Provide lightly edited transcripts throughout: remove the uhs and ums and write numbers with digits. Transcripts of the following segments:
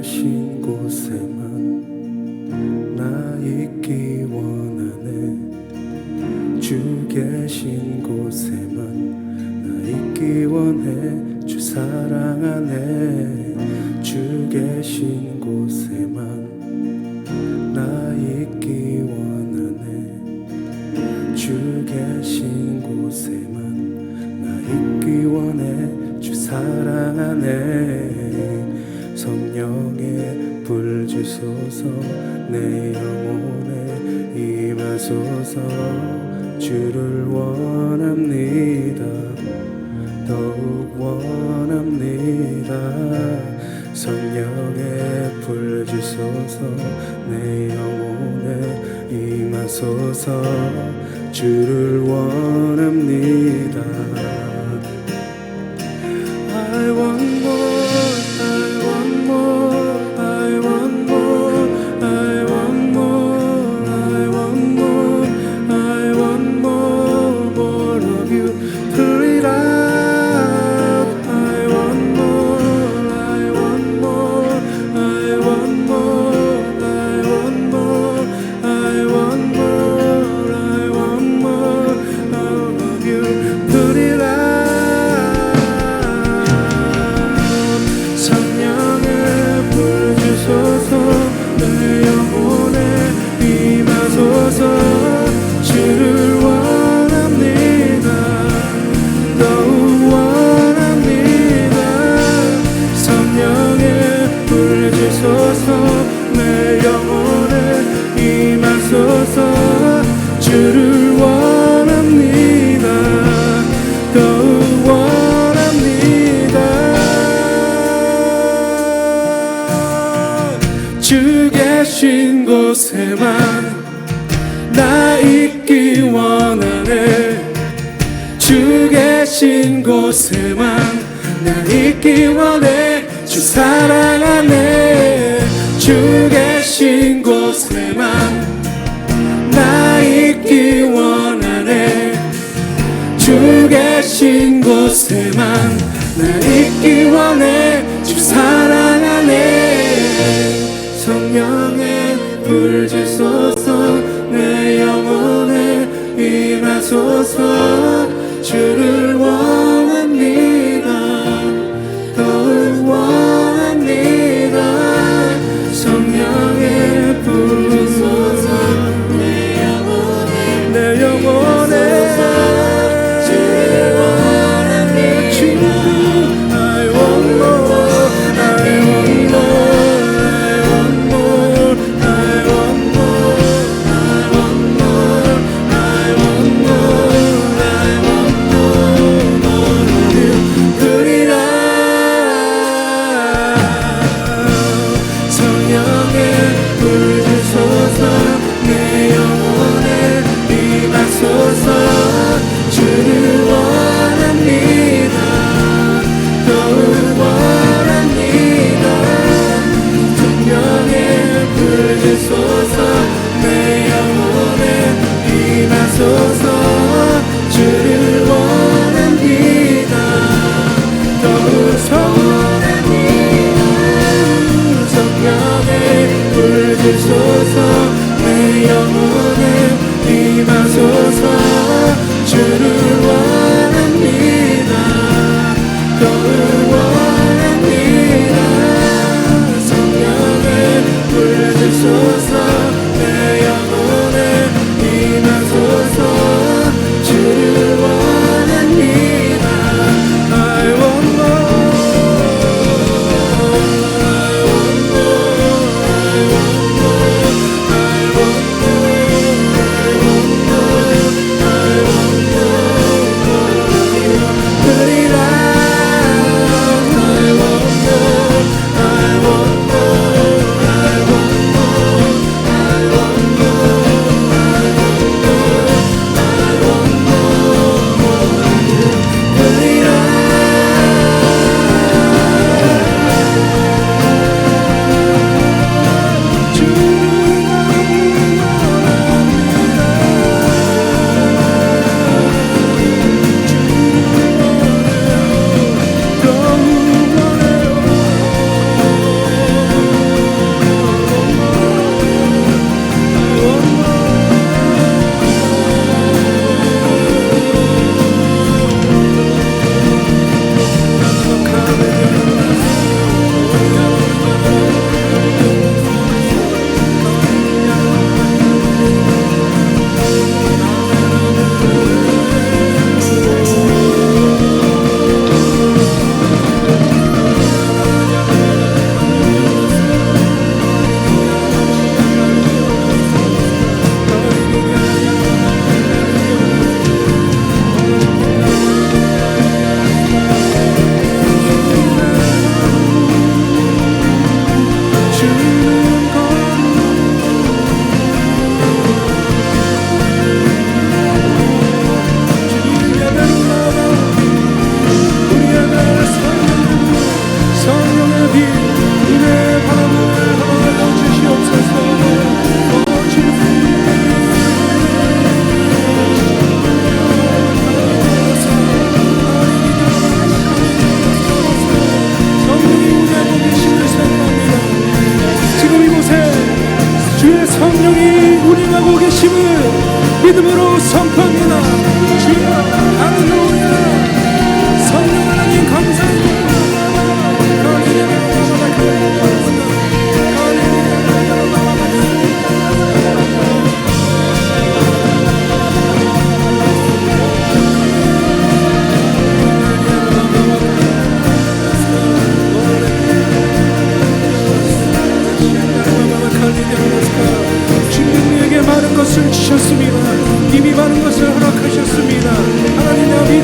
계신 곳에만 나 있기 원하네. 주 계신 곳에만 나 있기 원해. 주 사랑하네. 주 계신 곳에만 나 있기 원하네. 주 계신 곳에만 나 있기 원해. 주 사랑하네. 성령의 불 주소서 내 영혼에 임하소서. 주를 원합니다. 더욱 원합니다. 성령의 불 주소서 내 영혼에 임하소서. 주를 원합니다. I want more, I want more, I want more, I want more, I want more, I want more, more of you. Pour it out. I want more, I want more, I want more, I want more, I want more, I want more, all of you. Put it out. 내 영혼에 임하소서. 주를 원합니다. 더욱 원합니다. 성령의 불 주소서 내 영혼에 임하소서. 주를 원합니다. 더욱 원합니다. 주 계신 곳에만 나 있기 원하네. 주 계신 곳에만 나 있기 원해. 주 사랑하네. 주 계신 곳에만 나 있기 원하네. 주 계신 곳에만 나 있기 원해. 주 사랑하네. 성령의 불 주소서 내 영혼에 임하소서. 주를 원합니다. 더욱 원합니다. 성령의 불 주소서 내 영혼에 주를 원합니다. I want more, I want more, I want more, I want more, I want more, I want more, I want more, more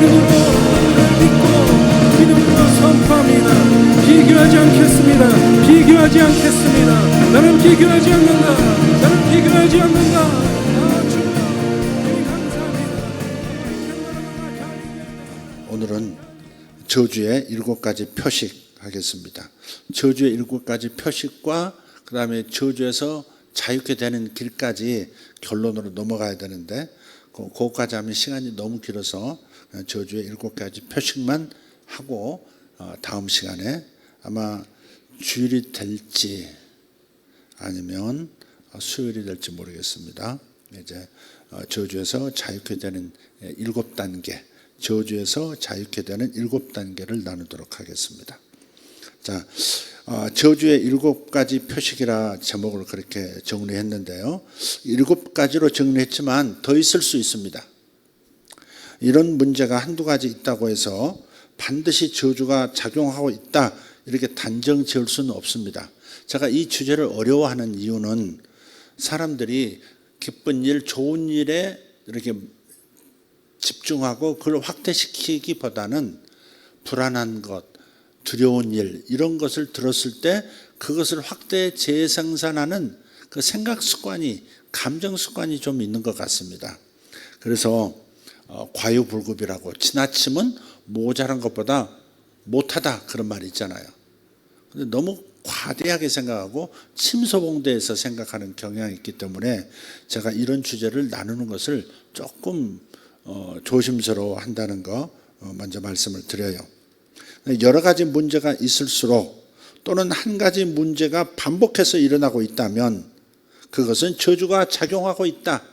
이름으로 믿고 믿음으로 선포합니다. 비교하지 않겠습니다. 비교하지 않겠습니다. 나는 비교하지 않는다. 나는 비교하지 않는다. 아, 주여 감사합니다. 오늘은 저주의 7가지 표식 하겠습니다. 저주의 7가지 표식과 그 다음에 저주에서 자유케 되는 길까지 결론으로 넘어가야 되는데 그것까지 하면 시간이 너무 길어서 저주의 7가지 표식만 하고 다음 시간에 아마 주일이 될지 아니면 수요일이 될지 모르겠습니다. 이제 저주에서 자유케 되는 7단계, 저주에서 자유케 되는 7단계를 나누도록 하겠습니다. 자, 저주의 7가지 표식이라 제목을 그렇게 정리했는데요. 7가지로 정리했지만 더 있을 수 있습니다. 이런 문제가 한두 가지 있다고 해서 반드시 저주가 작용하고 있다 이렇게 단정 지을 수는 없습니다. 제가 이 주제를 어려워하는 이유는 사람들이 기쁜 일, 좋은 일에 이렇게 집중하고 그걸 확대시키기보다는 불안한 것, 두려운 일 이런 것을 들었을 때 그것을 확대 재생산하는 그 생각 습관이, 감정 습관이 좀 있는 것 같습니다. 그래서 과유불급이라고 지나침은 모자란 것보다 못하다 그런 말이 있잖아요. 근데 너무 과대하게 생각하고 침소봉대해서 생각하는 경향이 있기 때문에 제가 이런 주제를 나누는 것을 조금 조심스러워 한다는 거 먼저 말씀을 드려요. 여러 가지 문제가 있을수록 또는 한 가지 문제가 반복해서 일어나고 있다면 그것은 저주가 작용하고 있다.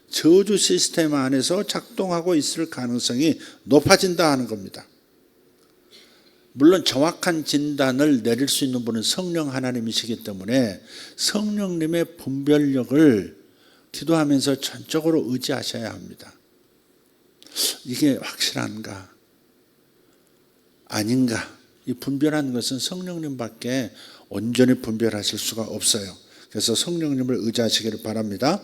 저주 시스템 안에서 작동하고 있을 가능성이 높아진다 하는 겁니다. 물론 정확한 진단을 내릴 수 있는 분은 성령 하나님이시기 때문에 성령님의 분별력을 기도하면서 전적으로 의지하셔야 합니다. 이게 확실한가? 아닌가? 이 분별하는 것은 성령님밖에 온전히 분별하실 수가 없어요. 그래서 성령님을 의지하시기를 바랍니다.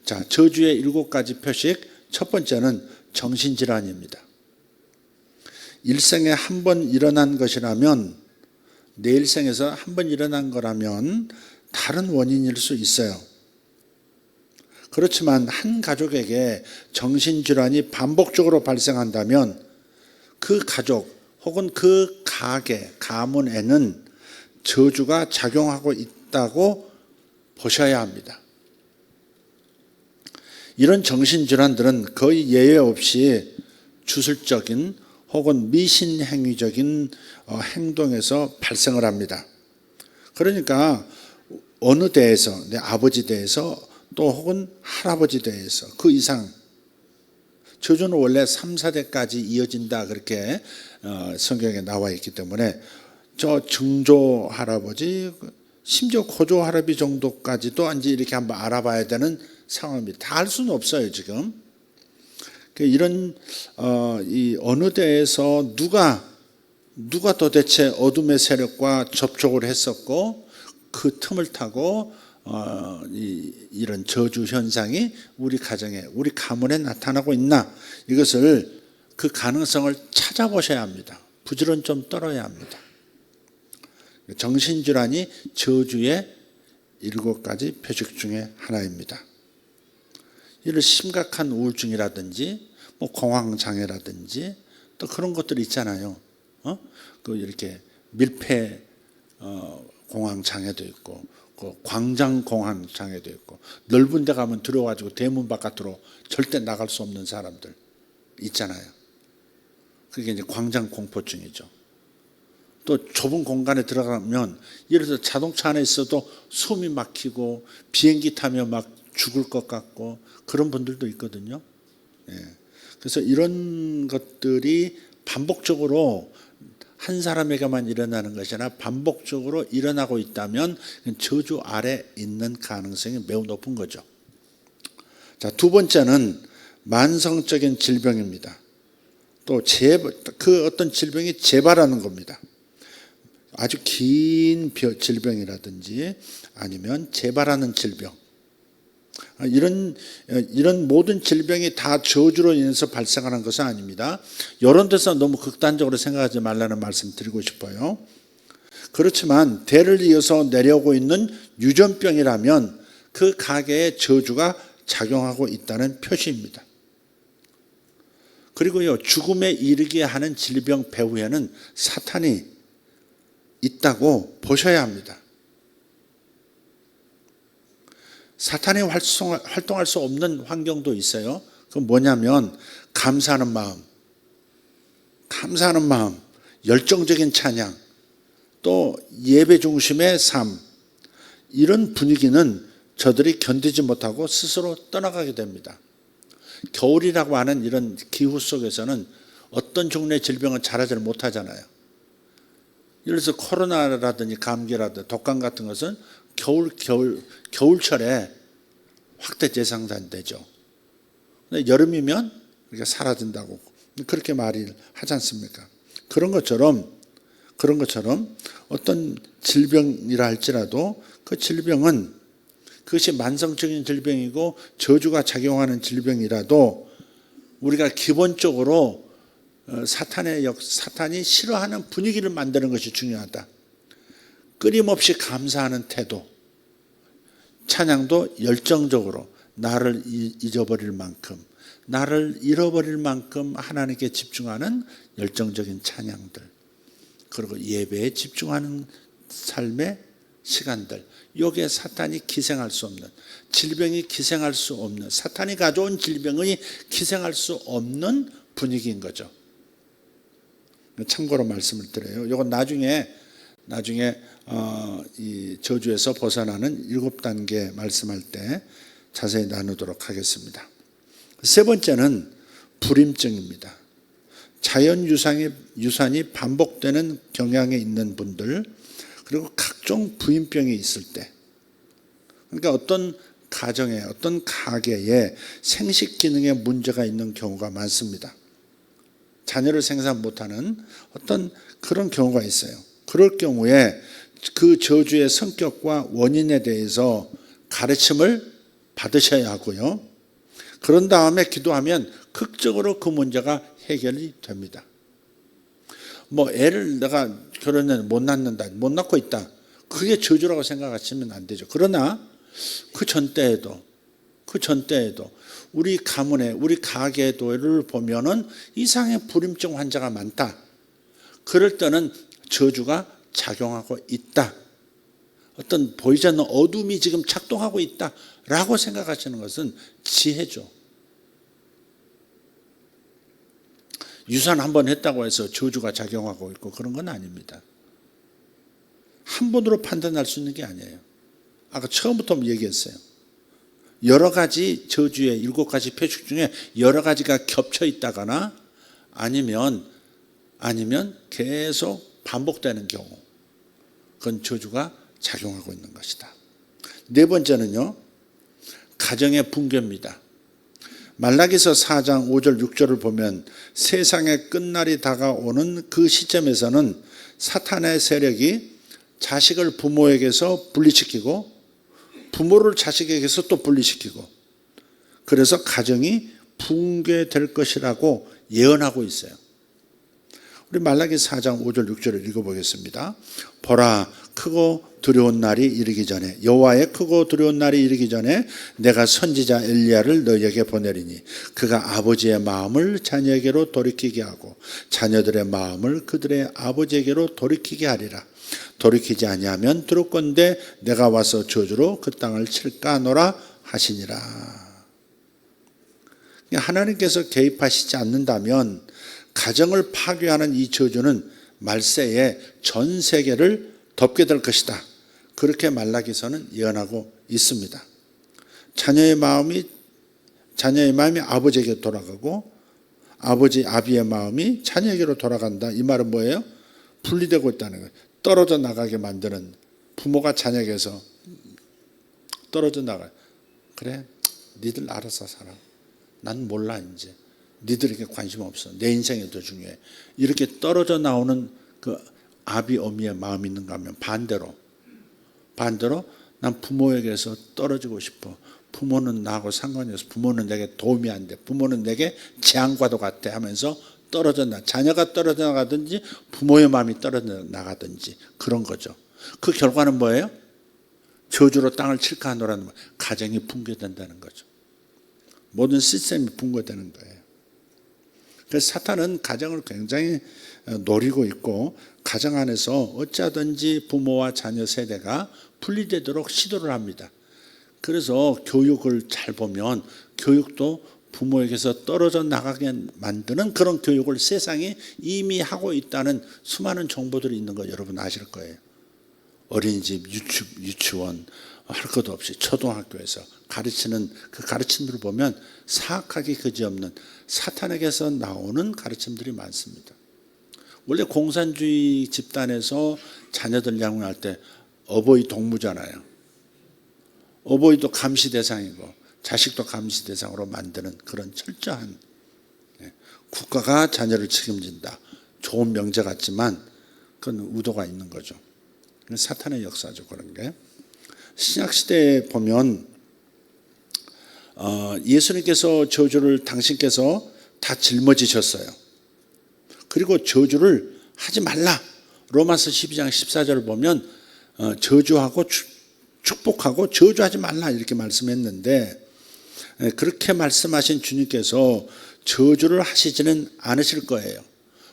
자, 저주의 7가지 표식, 첫 번째는 정신질환입니다. 일생에 한 번 일어난 것이라면, 내 일생에서 한 번 일어난 거라면 다른 원인일 수 있어요. 그렇지만 한 가족에게 정신질환이 반복적으로 발생한다면 그 가족 혹은 그 가게, 가문에는 저주가 작용하고 있다고 보셔야 합니다. 이런 정신질환들은 거의 예외 없이 주술적인 혹은 미신행위적인 행동에서 발생을 합니다. 그러니까 어느 대에서, 내 아버지 대에서 또 혹은 할아버지 대에서 그 이상 저주는 원래 3, 4대까지 이어진다 그렇게 성경에 나와 있기 때문에 저 증조 할아버지 심지어 고조 할아버지 정도까지도 이제 이렇게 한번 알아봐야 되는 상황입니다. 다 알 수는 없어요 지금. 이런 이 어느 때에서 누가 도대체 어둠의 세력과 접촉을 했었고 그 틈을 타고 이런 저주 현상이 우리 가정에, 우리 가문에 나타나고 있나, 이것을 그 가능성을 찾아보셔야 합니다. 부지런 좀 떨어야 합니다. 정신질환이 저주의 7가지 표식 중에 하나입니다. 이런 심각한 우울증이라든지 뭐 공황장애라든지 또 그런 것들이 있잖아요. 그 이렇게 밀폐 공황장애도 있고 그 광장 공황장애도 있고 넓은 데 가면 들어가지고 대문 바깥으로 절대 나갈 수 없는 사람들 있잖아요. 그게 이제 광장 공포증이죠. 또 좁은 공간에 들어가면 예를 들어 자동차 안에 있어도 숨이 막히고 비행기 타면 막 죽을 것 같고 그런 분들도 있거든요. 그래서 이런 것들이 반복적으로 한 사람에게만 일어나는 것이 아니라 반복적으로 일어나고 있다면 저주 아래 있는 가능성이 매우 높은 거죠. 자, 두 번째는 만성적인 질병입니다. 또 그 어떤 질병이 재발하는 겁니다. 아주 긴 질병이라든지 아니면 재발하는 질병. 이런 모든 질병이 다 저주로 인해서 발생하는 것은 아닙니다. 이런 데서 너무 극단적으로 생각하지 말라는 말씀 드리고 싶어요. 그렇지만 대를 이어서 내려오고 있는 유전병이라면 그 가게에 저주가 작용하고 있다는 표시입니다. 그리고요, 죽음에 이르게 하는 질병 배후에는 사탄이 있다고 보셔야 합니다. 사탄이 활동할 수 없는 환경도 있어요. 그건 뭐냐면 감사하는 마음, 열정적인 찬양, 또 예배 중심의 삶, 이런 분위기는 저들이 견디지 못하고 스스로 떠나가게 됩니다. 겨울이라고 하는 이런 기후 속에서는 어떤 종류의 질병은 자라지를 못하잖아요. 예를 들어서 코로나라든지 감기라든지 독감 같은 것은 겨울철에 확대 재생산되죠. 근데 여름이면 이렇게 사라진다고 그렇게 말을 하지 않습니까? 그런 것처럼 어떤 질병이라 할지라도 그 질병은 그것이 만성적인 질병이고 저주가 작용하는 질병이라도 우리가 기본적으로 사탄이 싫어하는 분위기를 만드는 것이 중요하다. 끊임없이 감사하는 태도, 찬양도 열정적으로 나를 잊어버릴 만큼, 나를 잃어버릴 만큼 하나님께 집중하는 열정적인 찬양들, 그리고 예배에 집중하는 삶의 시간들, 여기에 사탄이 기생할 수 없는, 질병이 기생할 수 없는, 사탄이 가져온 질병이 기생할 수 없는 분위기인 거죠. 참고로 말씀을 드려요. 이건 나중에 이 저주에서 벗어나는 7단계 말씀할 때 자세히 나누도록 하겠습니다. 세 번째는 불임증입니다. 자연 유산이 반복되는 경향에 있는 분들, 그리고 각종 부인병이 있을 때, 그러니까 어떤 가정에, 어떤 가게에 생식 기능에 문제가 있는 경우가 많습니다. 자녀를 생산 못하는 어떤 그런 경우가 있어요. 그럴 경우에 그 저주의 성격과 원인에 대해서 가르침을 받으셔야 하고요. 그런 다음에 기도하면 극적으로 그 문제가 해결이 됩니다. 애를 내가 결혼했는데 못 낳는다, 못 낳고 있다, 그게 저주라고 생각하시면 안 되죠. 그러나 그 전때에도 우리 가문에, 우리 가게도를 보면은 이상의 불임증 환자가 많다. 그럴 때는 저주가 작용하고 있다. 어떤 보이지 않는 어둠이 지금 작동하고 있다라고 생각하시는 것은 지혜죠. 유산 한번 했다고 해서 저주가 작용하고 있고 그런 건 아닙니다. 한 번으로 판단할 수 있는 게 아니에요. 아까 처음부터 얘기했어요. 여러 가지 저주의 7가지 표식 중에 여러 가지가 겹쳐 있다거나 아니면 계속 반복되는 경우, 그건 저주가 작용하고 있는 것이다. 네 번째는요, 가정의 붕괴입니다. 말라기서 4장 5절 6절을 보면 세상의 끝날이 다가오는 그 시점에서는 사탄의 세력이 자식을 부모에게서 분리시키고 부모를 자식에게서 또 분리시키고, 그래서 가정이 붕괴될 것이라고 예언하고 있어요. 우리 말라기 4장 5절 6절을 읽어보겠습니다. 보라, 크고 두려운 날이 이르기 전에, 여호와의 크고 두려운 날이 이르기 전에 내가 선지자 엘리야를 너희에게 보내리니 그가 아버지의 마음을 자녀에게로 돌이키게 하고 자녀들의 마음을 그들의 아버지에게로 돌이키게 하리라. 돌이키지 아니하면 들었건대 내가 와서 저주로 그 땅을 칠까 하노라 하시니라. 하나님께서 개입하시지 않는다면 가정을 파괴하는 이 저주는 말세에 전 세계를 덮게 될 것이다. 그렇게 말라기서는 예언하고 있습니다. 자녀의 마음이 아버지에게 돌아가고 아비의 마음이 자녀에게로 돌아간다. 이 말은 뭐예요? 분리되고 있다는 거예요. 떨어져 나가게 만드는, 부모가 자녀에게서 떨어져 나가요. 그래, 니들 알아서 살아. 난 몰라 이제. 니들에게 관심 없어. 내 인생이 더 중요해. 이렇게 떨어져 나오는 그 아비 어미의 마음이 있는가 하면 반대로 난 부모에게서 떨어지고 싶어. 부모는 나하고 상관이 없어. 부모는 내게 도움이 안 돼. 부모는 내게 재앙과도 같아 하면서 떨어져 자녀가 떨어져 나가든지 부모의 마음이 떨어져 나가든지 그런 거죠. 그 결과는 뭐예요? 저주로 땅을 칠까 하노라는 말. 가정이 붕괴된다는 거죠. 모든 시스템이 붕괴되는 거예요. 그래서 사탄은 가정을 굉장히 노리고 있고 가정 안에서 어찌하든지 부모와 자녀 세대가 분리되도록 시도를 합니다. 그래서 교육을 잘 보면 교육도 부모에게서 떨어져 나가게 만드는 그런 교육을 세상이 이미 하고 있다는 수많은 정보들이 있는 거 여러분 아실 거예요. 어린이집, 유치원 할 것도 없이 초등학교에서 가르치는 그 가르침들을 보면 사악하기 그지없는 사탄에게서 나오는 가르침들이 많습니다. 원래 공산주의 집단에서 자녀들 양육할 때 어버이 동무잖아요. 어버이도 감시 대상이고 자식도 감시 대상으로 만드는 그런 철저한, 국가가 자녀를 책임진다. 좋은 명제 같지만 그건 의도가 있는 거죠. 사탄의 역사죠, 그런 게. 신약시대에 보면 예수님께서 저주를 당신께서 다 짊어지셨어요. 그리고 저주를 하지 말라. 로마서 12장 14절을 보면 저주하고 축복하고 저주하지 말라 이렇게 말씀했는데, 그렇게 말씀하신 주님께서 저주를 하시지는 않으실 거예요.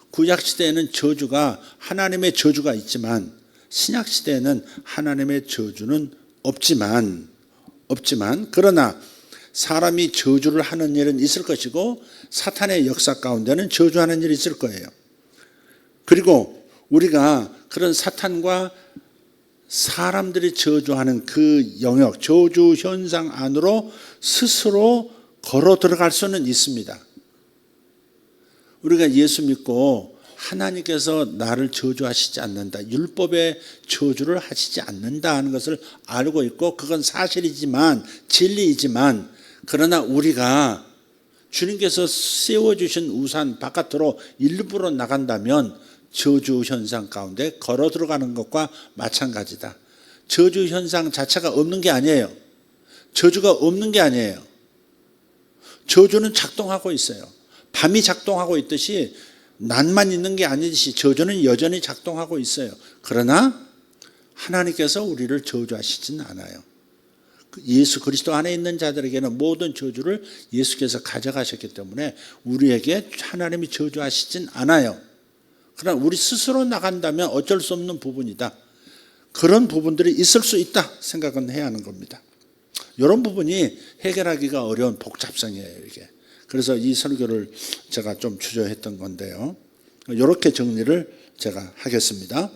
구약시대에는 저주가 하나님의 저주가 있지만 신약시대에는 하나님의 저주는 없지만 그러나 사람이 저주를 하는 일은 있을 것이고 사탄의 역사 가운데는 저주하는 일이 있을 거예요. 그리고 우리가 그런 사탄과 사람들이 저주하는 그 영역, 저주 현상 안으로 스스로 걸어 들어갈 수는 있습니다. 우리가 예수 믿고 하나님께서 나를 저주하시지 않는다, 율법의 저주를 하시지 않는다 하는 것을 알고 있고 그건 사실이지만 진리이지만, 그러나 우리가 주님께서 세워주신 우산 바깥으로 일부러 나간다면 저주 현상 가운데 걸어 들어가는 것과 마찬가지다. 저주 현상 자체가 없는 게 아니에요. 저주가 없는 게 아니에요. 저주는 작동하고 있어요. 밤이 작동하고 있듯이 낮만 있는 게 아니듯이 저주는 여전히 작동하고 있어요. 그러나 하나님께서 우리를 저주하시지는 않아요. 예수 그리스도 안에 있는 자들에게는 모든 저주를 예수께서 가져가셨기 때문에 우리에게 하나님이 저주하시진 않아요. 그러나 우리 스스로 나간다면 어쩔 수 없는 부분이다. 그런 부분들이 있을 수 있다 생각은 해야 하는 겁니다. 이런 부분이 해결하기가 어려운 복잡성이에요, 이게. 그래서 이 설교를 제가 좀 주저했던 건데요. 이렇게 정리를 제가 하겠습니다.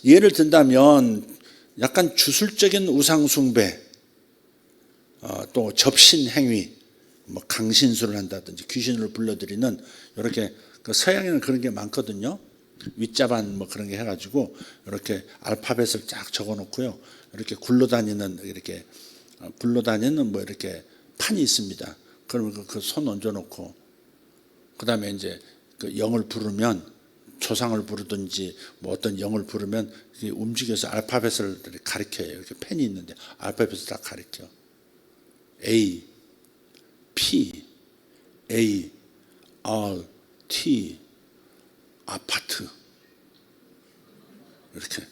예를 든다면 약간 주술적인 우상숭배, 또 접신행위, 뭐 강신술을 한다든지 귀신을 불러들이는 이렇게 서양에는 그런 게 많거든요. 윗자반 뭐 그런 게 해가지고 이렇게 알파벳을 쫙 적어놓고요. 이렇게 굴러다니는 뭐 이렇게 판이 있습니다. 그러면 그 손 얹어놓고 그 다음에 이제 그 영을 부르면 조상을 부르든지 뭐 어떤 영을 부르면 움직여서 알파벳을 가리켜요. 이렇게 펜이 있는데 알파벳을 다 가리켜. A, P, A, R, T, 아파트. 이렇게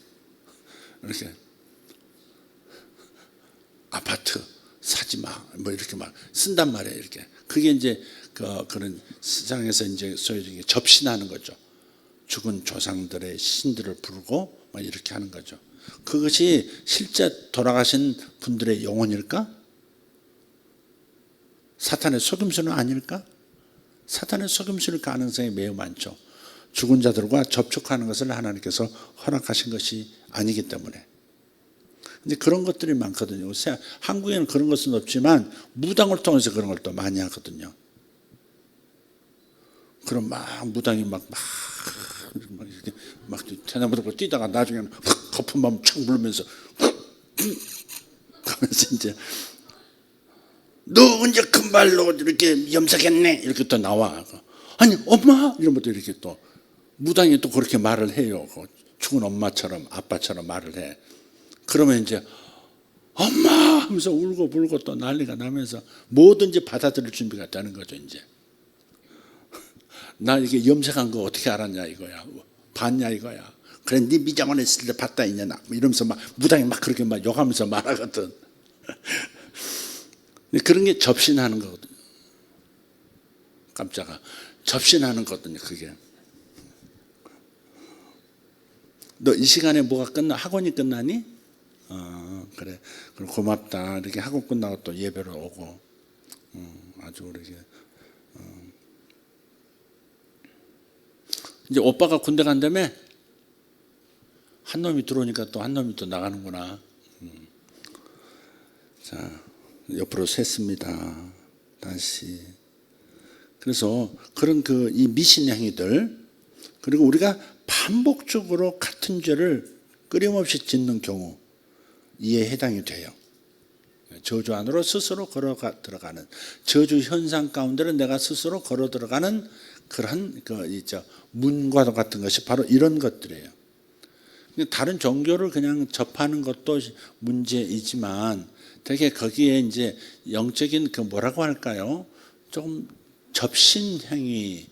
아파트 사지 마. 뭐 이렇게 막 쓴단 말이에요. 이렇게. 그게 이제 그런 세상에서 이제 소위 접신하는 거죠. 죽은 조상들의 신들을 부르고 막 이렇게 하는 거죠. 그것이 실제 돌아가신 분들의 영혼일까? 사탄의 속임수는 아닐까? 사탄의 속임수일 가능성이 매우 많죠. 죽은 자들과 접촉하는 것을 하나님께서 허락하신 것이 아니기 때문에. 근데 그런 것들이 많거든요. 한국에는 그런 것은 없지만 무당을 통해서 그런 걸 또 많이 하거든요. 그럼 막 무당이 막 이렇게 막 대나무도 뛰다가 나중에는 거품 막 촥 불면서 그러면서 이제 너 언제 큰 발로 이렇게 염색했네 이렇게 또 나와. 아니 엄마 이런 것도 이렇게 또 무당이 또 그렇게 말을 해요. 죽은 엄마처럼 아빠처럼 말을 해. 그러면 이제 엄마 하면서 울고 불고 또 난리가 나면서 뭐든지 받아들일 준비가 되는 거죠. 이제 나 이게 염색한 거 어떻게 알았냐 이거야. 봤냐 이거야. 그래 네 미장원 했을 때 봤다 이년아 뭐 이러면서 막 무당이 막 그렇게 막 욕하면서 말하거든. 그런 게 접신하는 거거든요. 깜짝아 접신하는 거거든요. 그게 너 이 시간에 뭐가 끝나? 학원이 끝나니? 그래. 그럼 고맙다. 이렇게 학원 끝나고 또 예배로 오고 아주 이렇게 이제 오빠가 군대 간다며 한 놈이 들어오니까 또 한 놈이 또 나가는구나. 자 옆으로 샜습니다. 다시. 그래서 그런 이 미신 행위들 그리고 우리가 반복적으로 같은 죄를 끊임없이 짓는 경우 이에 해당이 돼요. 저주 안으로 스스로 들어가는 저주 현상 가운데로 내가 스스로 걸어 들어가는 그런 문과 같은 것이 바로 이런 것들이에요. 다른 종교를 그냥 접하는 것도 문제이지만 되게 거기에 이제 영적인 뭐라고 할까요? 조금 접신 행위,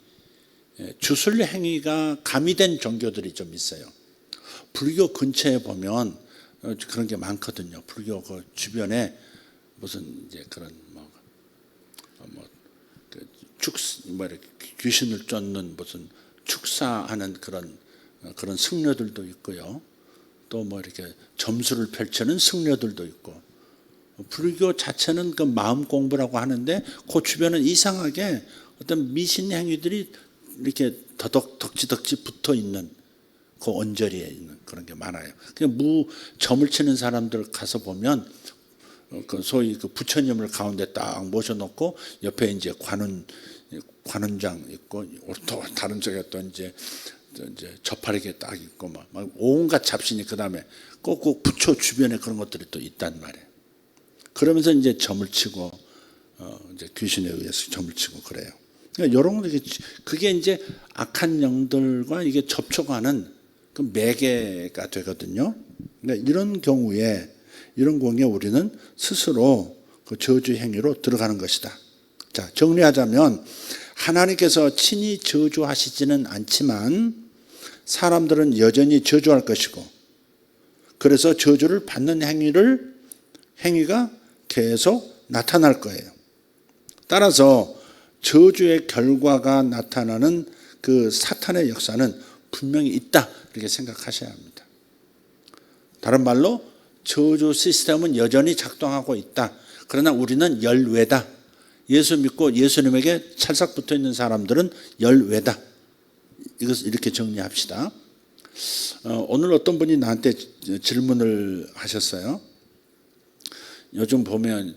주술 행위가 가미된 종교들이 좀 있어요. 불교 근처에 보면 그런 게 많거든요. 불교 그 주변에 무슨 이제 그런 이렇게 귀신을 쫓는 무슨 축사하는 그런 승려들도 있고요. 또 이렇게 점수를 펼치는 승려들도 있고. 불교 자체는 그 마음 공부라고 하는데 그 주변은 이상하게 어떤 미신 행위들이 이렇게 덕지덕지 붙어 있는 그 언저리에 있는 그런 게 많아요. 그냥 점을 치는 사람들 가서 보면 소위 부처님을 가운데 딱 모셔놓고 옆에 이제 관원장 있고 또 다른 쪽에 또 이제 저파리게 딱 있고 막 온갖 잡신이 그 다음에 꼭 부처 주변에 그런 것들이 또 있단 말이에요. 그러면서 이제 점을 치고 이제 귀신에 의해서 점을 치고 그래요. 그러니까 이런 그게 이제 악한 영들과 이게 접촉하는 그 매개가 되거든요. 그러니까 이런 경우에 우리는 스스로 그 저주 행위로 들어가는 것이다. 자, 정리하자면 하나님께서 친히 저주하시지는 않지만 사람들은 여전히 저주할 것이고 그래서 저주를 받는 행위가 계속 나타날 거예요. 따라서 저주의 결과가 나타나는 그 사탄의 역사는 분명히 있다 이렇게 생각하셔야 합니다. 다른 말로 저주 시스템은 여전히 작동하고 있다. 그러나 우리는 열외다. 예수 믿고 예수님에게 찰싹 붙어 있는 사람들은 열외다. 이것을 이렇게 정리합시다. 오늘 어떤 분이 나한테 질문을 하셨어요. 요즘 보면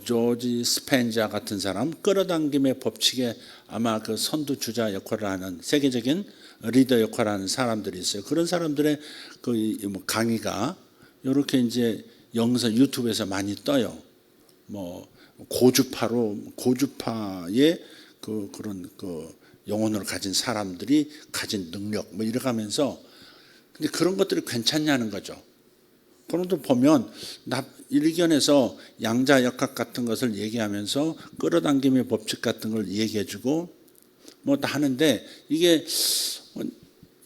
조지 스펜자 같은 사람 끌어당김의 법칙에 아마 그 선두주자 역할을 하는 세계적인 리더 역할을 하는 사람들이 있어요. 그런 사람들의 강의가 이렇게 이제 영상 유튜브에서 많이 떠요. 고주파의 그런 영혼을 가진 사람들이 가진 능력 이래가면서 근데 그런 것들이 괜찮냐는 거죠. 그런데 보면 일견에서 양자역학 같은 것을 얘기하면서 끌어당김의 법칙 같은 걸 얘기해주고 다 하는데 이게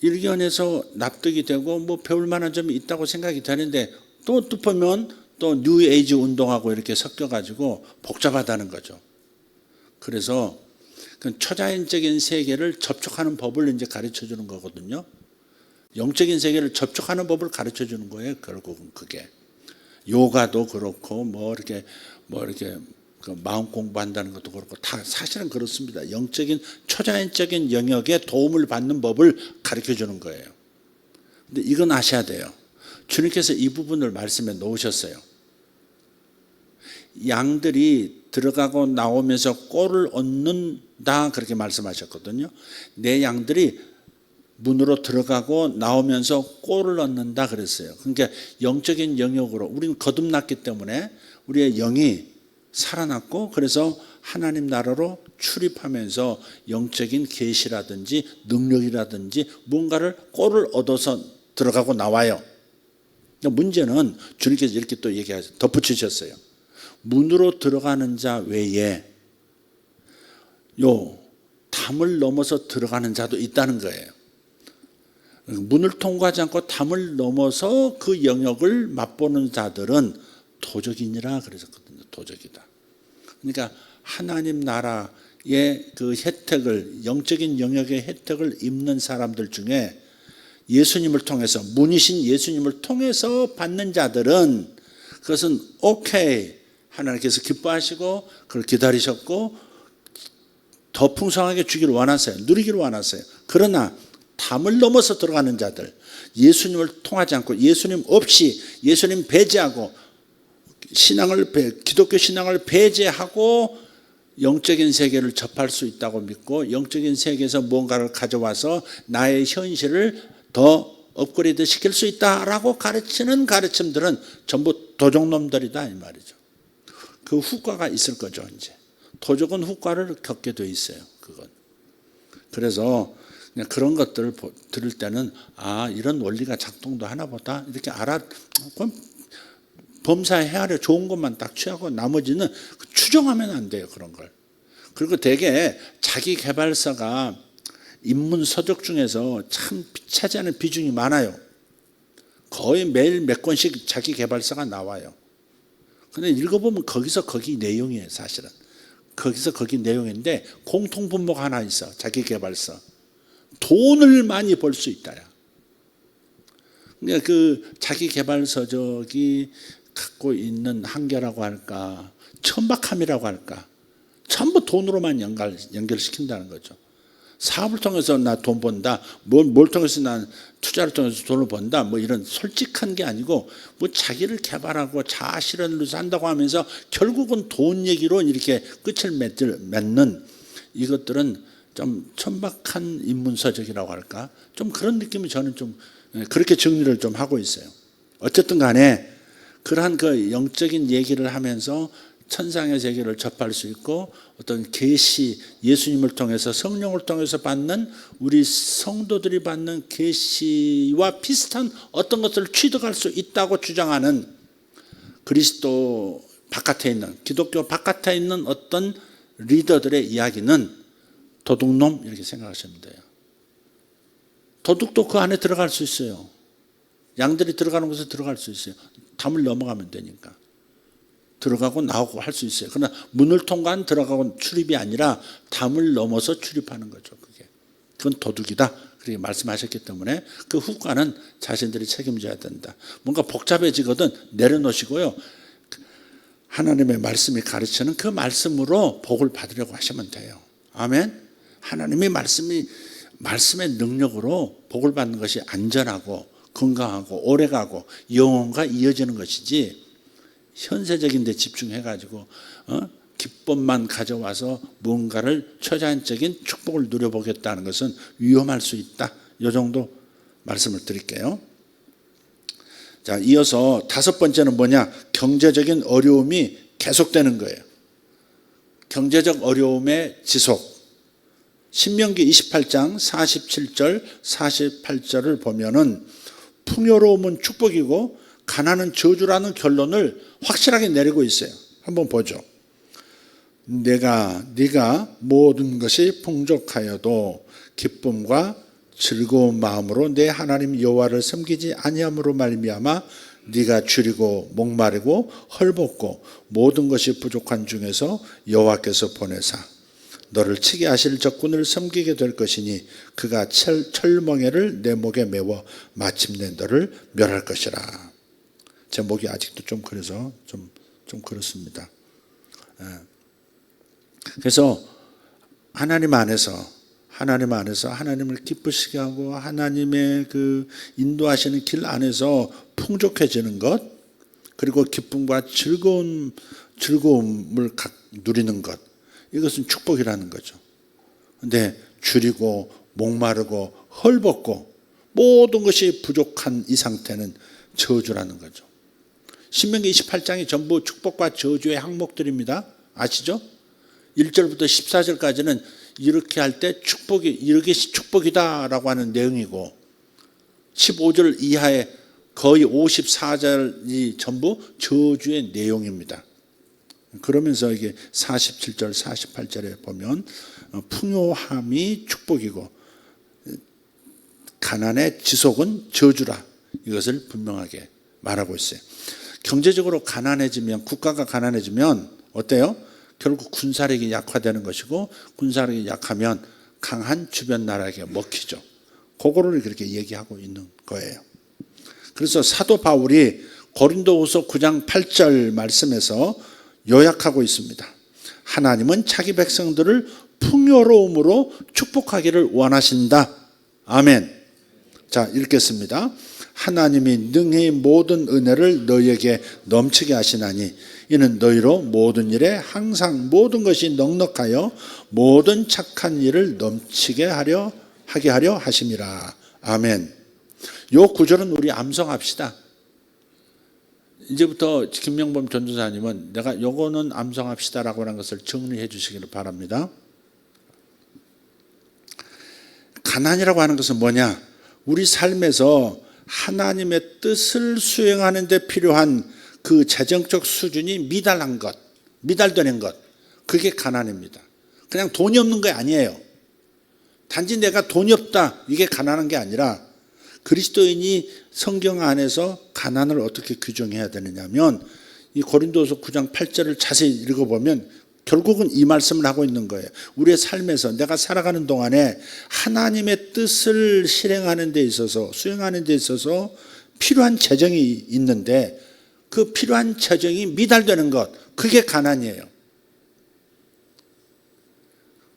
일견에서 납득이 되고 배울 만한 점이 있다고 생각이 되는데 또 보면 또 뉴에이지 운동하고 이렇게 섞여가지고 복잡하다는 거죠. 그래서 그 초자연적인 세계를 접촉하는 법을 이제 가르쳐 주는 거거든요. 영적인 세계를 접촉하는 법을 가르쳐 주는 거예요. 결국은 그게 요가도 그렇고 이렇게 그 마음 공부한다는 것도 그렇고 다 사실은 그렇습니다. 영적인 초자연적인 영역에 도움을 받는 법을 가르쳐 주는 거예요. 근데 이건 아셔야 돼요. 주님께서 이 부분을 말씀에 놓으셨어요. 양들이 들어가고 나오면서 꼴을 얻는다 그렇게 말씀하셨거든요. 내 양들이 문으로 들어가고 나오면서 꼴을 얻는다 그랬어요. 그러니까 영적인 영역으로 우리는 거듭났기 때문에 우리의 영이 살아났고 그래서 하나님 나라로 출입하면서 영적인 계시라든지 능력이라든지 뭔가를 꼴을 얻어서 들어가고 나와요. 문제는 주님께서 이렇게 또 얘기하셔서 덧붙이셨어요. 문으로 들어가는 자 외에 담을 넘어서 들어가는 자도 있다는 거예요. 문을 통과하지 않고 담을 넘어서 그 영역을 맛보는 자들은 도적이니라 그랬었거든요. 도적이다. 그러니까 하나님 나라의 그 혜택을, 영적인 영역의 혜택을 입는 사람들 중에 예수님을 통해서, 문이신 예수님을 통해서 받는 자들은 그것은 오케이, 하나님께서 기뻐하시고 그걸 기다리셨고 더 풍성하게 주기를 원하세요. 누리기를 원하세요. 그러나 담을 넘어서 들어가는 자들, 예수님을 통하지 않고 예수님 없이, 예수님 배제하고 기독교 신앙을 배제하고 영적인 세계를 접할 수 있다고 믿고 영적인 세계에서 뭔가를 가져와서 나의 현실을 더 업그레이드 시킬 수 있다라고 가르치는 가르침들은 전부 도적놈들이다 이 말이죠. 그 후과가 있을 거죠. 이제 도적은 후과를 겪게 돼 있어요. 그건. 그래서 그냥 그런 것들을 들을 때는 이런 원리가 작동도 하나 보다 이렇게 범사해야 좋은 것만 딱 취하고 나머지는 추정하면 안 돼요. 그런 걸. 그리고 되게 자기 개발서가 인문 서적 중에서 참 차지하는 비중이 많아요. 거의 매일 몇 권씩 자기 개발서가 나와요. 근데 읽어보면 거기서 거기 내용이에요. 사실은. 거기서 거기 내용인데 공통분모가 하나 있어. 자기 개발서. 돈을 많이 벌 수 있다야. 그러니까 그 자기 개발서적이 갖고 있는 한계라고 할까, 천박함이라고 할까, 전부 돈으로만 연결시킨다는 거죠. 사업을 통해서 나 돈 번다, 뭘 통해서 난 투자를 통해서 돈을 번다, 뭐 이런 솔직한 게 아니고 뭐 자기를 개발하고 자아 실현을 한다고 하면서 결국은 돈 얘기로 이렇게 끝을 맺는 이것들은 좀 천박한 인문서적이라고 할까, 좀 그런 느낌이 저는 좀 그렇게 정리를 좀 하고 있어요. 어쨌든 간에 그러한 그 영적인 얘기를 하면서 천상의 세계를 접할 수 있고 어떤 계시, 예수님을 통해서 성령을 통해서 받는 우리 성도들이 받는 계시와 비슷한 어떤 것들을 취득할 수 있다고 주장하는 그리스도 바깥에 있는, 기독교 바깥에 있는 어떤 리더들의 이야기는 도둑놈 이렇게 생각하시면 돼요. 도둑도 그 안에 들어갈 수 있어요. 양들이 들어가는 곳에 들어갈 수 있어요. 담을 넘어가면 되니까. 들어가고 나오고 할 수 있어요. 그러나 문을 통과한 들어가고 출입이 아니라 담을 넘어서 출입하는 거죠. 그건 도둑이다. 그렇게 말씀하셨기 때문에 그 후과는 자신들이 책임져야 된다. 뭔가 복잡해지거든 내려놓으시고요. 하나님의 말씀이 가르치는 그 말씀으로 복을 받으려고 하시면 돼요. 아멘. 하나님의 말씀의 능력으로 복을 받는 것이 안전하고 건강하고 오래가고 영혼과 이어지는 것이지 현세적인 데 집중해가지고 기쁨만 가져와서 뭔가를 초자연적인 축복을 누려보겠다는 것은 위험할 수 있다. 이 정도 말씀을 드릴게요. 자, 이어서 다섯 번째는 뭐냐? 경제적인 어려움이 계속되는 거예요. 경제적 어려움의 지속. 신명기 28장 47절 48절을 보면은 풍요로움은 축복이고 가난은 저주라는 결론을 확실하게 내리고 있어요. 한번 보죠. 네가 모든 것이 풍족하여도 기쁨과 즐거운 마음으로 내 하나님 여호와를 섬기지 아니함으로 말미암아 네가 줄이고 목마르고 헐벗고 모든 것이 부족한 중에서 여호와께서 보내사 너를 치게 하실 적군을 섬기게 될 것이니 그가 철멍에를 내 목에 메워 마침내 너를 멸할 것이라. 제 목이 아직도 좀 그래서 좀 그렇습니다. 그래서 하나님 안에서 하나님을 기쁘시게 하고 하나님의 그 인도하시는 길 안에서 풍족해지는 것, 그리고 기쁨과 즐거움을 누리는 것, 이것은 축복이라는 거죠. 근데 줄이고 목마르고 헐벗고 모든 것이 부족한 이 상태는 저주라는 거죠. 신명기 28장이 전부 축복과 저주의 항목들입니다. 아시죠? 1절부터 14절까지는 이렇게 할 때 이렇게 축복이다라고 하는 내용이고 15절 이하에 거의 54절이 전부 저주의 내용입니다. 그러면서 이게 47절, 48절에 보면 풍요함이 축복이고 가난의 지속은 저주라. 이것을 분명하게 말하고 있어요. 경제적으로 가난해지면, 국가가 가난해지면 어때요? 결국 군사력이 약화되는 것이고, 군사력이 약하면 강한 주변 나라에게 먹히죠. 그거를 그렇게 얘기하고 있는 거예요. 그래서 사도 바울이 고린도후서 9장 8절 말씀에서 요약하고 있습니다. 하나님은 자기 백성들을 풍요로움으로 축복하기를 원하신다. 아멘. 자, 읽겠습니다. 하나님이 능히 모든 은혜를 너희에게 넘치게 하시나니 이는 너희로 모든 일에 항상 모든 것이 넉넉하여 모든 착한 일을 넘치게 하게 하려 하심이라. 아멘. 요 구절은 우리 암송합시다. 이제부터 김명범 전도사님은 내가 요거는 암송합시다라고 하는 것을 정리해 주시기를 바랍니다. 가난이라고 하는 것은 뭐냐? 우리 삶에서 하나님의 뜻을 수행하는 데 필요한 그 재정적 수준이 미달한 것, 미달되는 것, 그게 가난입니다. 그냥 돈이 없는 게 아니에요. 단지 내가 돈이 없다, 이게 가난한 게 아니라 그리스도인이 성경 안에서 가난을 어떻게 규정해야 되느냐면 이 고린도서 9장 8절을 자세히 읽어보면 결국은 이 말씀을 하고 있는 거예요. 우리의 삶에서 내가 살아가는 동안에 하나님의 뜻을 실행하는 데 있어서, 수행하는 데 있어서 필요한 재정이 있는데 그 필요한 재정이 미달되는 것, 그게 가난이에요.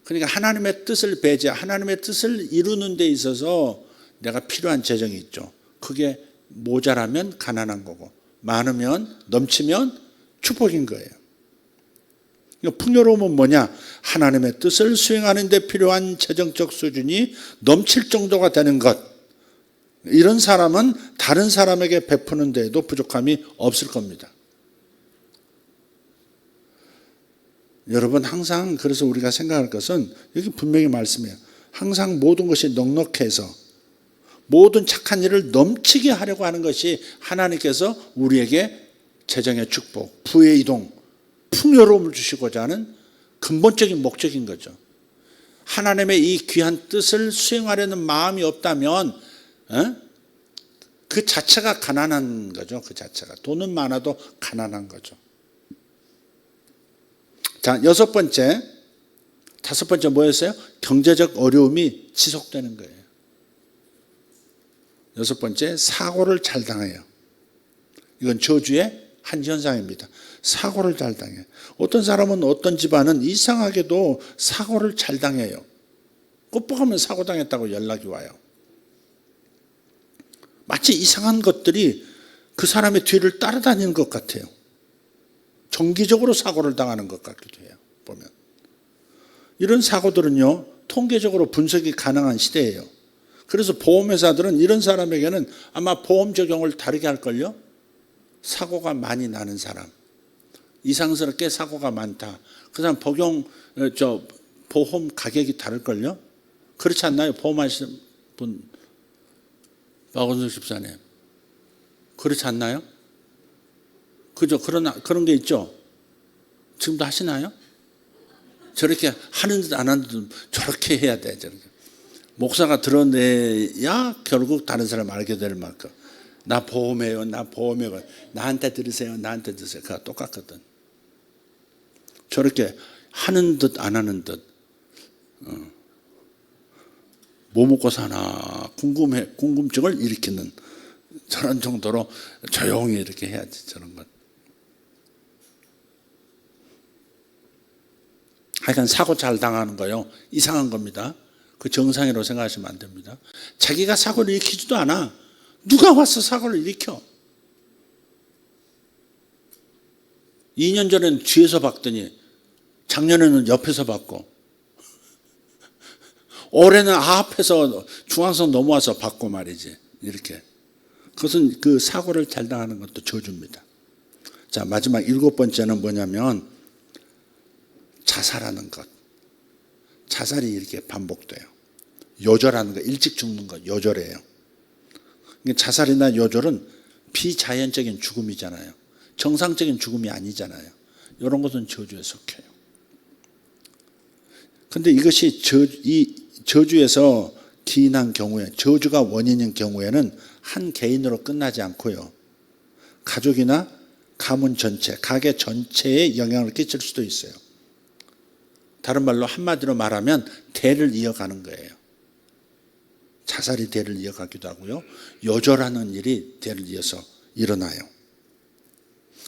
그러니까 하나님의 뜻을 배제, 하나님의 뜻을 이루는 데 있어서 내가 필요한 재정이 있죠. 그게 모자라면 가난한 거고, 많으면, 넘치면 축복인 거예요. 풍요로움은 뭐냐? 하나님의 뜻을 수행하는 데 필요한 재정적 수준이 넘칠 정도가 되는 것. 이런 사람은 다른 사람에게 베푸는 데에도 부족함이 없을 겁니다. 여러분, 항상 그래서 우리가 생각할 것은 여기 분명히 말씀해요. 항상 모든 것이 넉넉해서 모든 착한 일을 넘치게 하려고 하는 것이 하나님께서 우리에게 재정의 축복, 부의 이동, 풍요로움을 주시고자 하는 근본적인 목적인 거죠. 하나님의 이 귀한 뜻을 수행하려는 마음이 없다면 그 자체가 가난한 거죠. 그 자체가. 돈은 많아도 가난한 거죠. 자, 다섯 번째 뭐였어요? 경제적 어려움이 지속되는 거예요. 여섯 번째, 사고를 잘 당해요. 이건 저주의 한 현상입니다. 사고를 잘 당해요. 어떤 사람은, 어떤 집안은 이상하게도 사고를 잘 당해요. 꼼뻑하면 사고 당했다고 연락이 와요. 마치 이상한 것들이 그 사람의 뒤를 따라다니는 것 같아요. 정기적으로 사고를 당하는 것 같기도 해요. 보면 이런 사고들은요, 통계적으로 분석이 가능한 시대예요. 그래서 보험회사들은 이런 사람에게는 아마 보험 적용을 다르게 할걸요. 사고가 많이 나는 사람, 이상스럽게 사고가 많다, 그 사람 보험 가격이 다를걸요. 그렇지 않나요? 보험하시는 분, 박원순 집사님, 그렇지 않나요? 그죠? 그런 게 있죠. 지금도 하시나요? 저렇게 하는 듯 안 하는 듯 저렇게 해야 돼. 저렇게. 목사가 드러내야 결국 다른 사람 알게 될 만큼. 나 보험해요. 나 보험해요. 나한테 들으세요. 나한테 들으세요. 그거 똑같거든. 저렇게 하는 듯 안 하는 듯. 뭐 먹고 사나 궁금증을 일으키는 저런 정도로 조용히 이렇게 해야지, 저런 것. 하여간 사고 잘 당하는 거요, 이상한 겁니다. 그 정상이라고 생각하시면 안 됩니다. 자기가 사고를 일으키지도 않아. 누가 와서 사고를 일으켜? 2년 전에는 뒤에서 봤더니 작년에는 옆에서 봤고 올해는 앞에서 중앙선 넘어와서 봤고 말이지. 이렇게. 그것은 그 사고를 잘 당하는 것도 저주입니다. 자, 마지막 7번째는 뭐냐면 자살하는 것. 자살이 이렇게 반복돼요. 요절하는 거, 일찍 죽는 것, 요절이에요. 자살이나 요절은 비자연적인 죽음이잖아요. 정상적인 죽음이 아니잖아요. 이런 것은 저주에 속해요. 근데 이것이 이 저주에서 기인한 경우에, 저주가 원인인 경우에는 한 개인으로 끝나지 않고요. 가족이나 가문 전체, 가게 전체에 영향을 끼칠 수도 있어요. 다른 말로 한마디로 말하면 대를 이어가는 거예요. 자살이 대를 이어가기도 하고요. 요절하는 일이 대를 이어서 일어나요.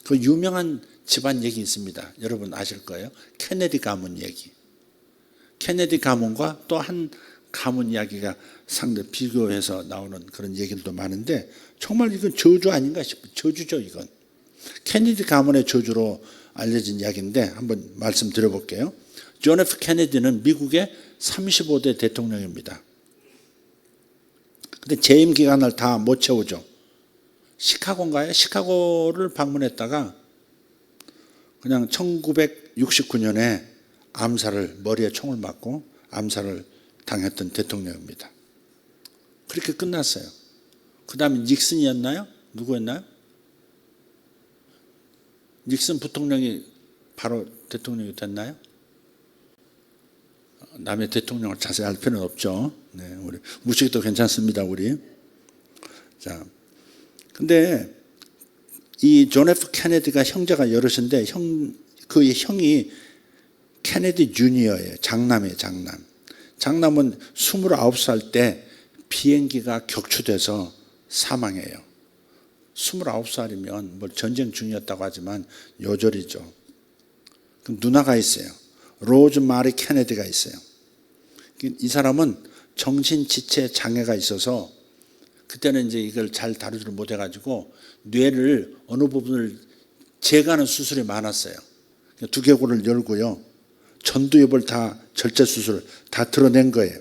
그 유명한 집안 얘기 있습니다. 여러분 아실 거예요. 케네디 가문 얘기. 케네디 가문과 또 한 가문 이야기가 상대 비교해서 나오는 그런 얘기들도 많은데 정말 이건 저주 아닌가 싶어요. 저주죠 이건. 케네디 가문의 저주로 알려진 이야기인데 한번 말씀드려볼게요. 존 F 케네디는 미국의 35대 대통령입니다. 근데 재임 기간을 다 못 채우죠. 시카고인가요? 시카고를 방문했다가 그냥 1969년에 머리에 총을 맞고 암살을 당했던 대통령입니다. 그렇게 끝났어요. 그 다음에 닉슨이었나요? 누구였나요? 닉슨 부통령이 바로 대통령이 됐나요? 남의 대통령을 자세히 알 필요는 없죠. 네, 우리 무식도 괜찮습니다, 우리. 자, 근데 이 존 F 케네디가 형제가 여럿인데 그의 형이 케네디 주니어예요. 장남이에요, 장남. 장남은 29살 때 비행기가 격추돼서 사망해요. 29살이면 뭐 전쟁 중이었다고 하지만 요절이죠. 그럼 누나가 있어요. 로즈 마리 케네디가 있어요. 이 사람은 정신지체 장애가 있어서 그때는 이제 이걸 잘 다루지를 못해가지고 뇌를 어느 부분을 제거하는 수술이 많았어요. 두개골을 열고요. 전두엽을 다 절제 수술 다 드러낸 거예요.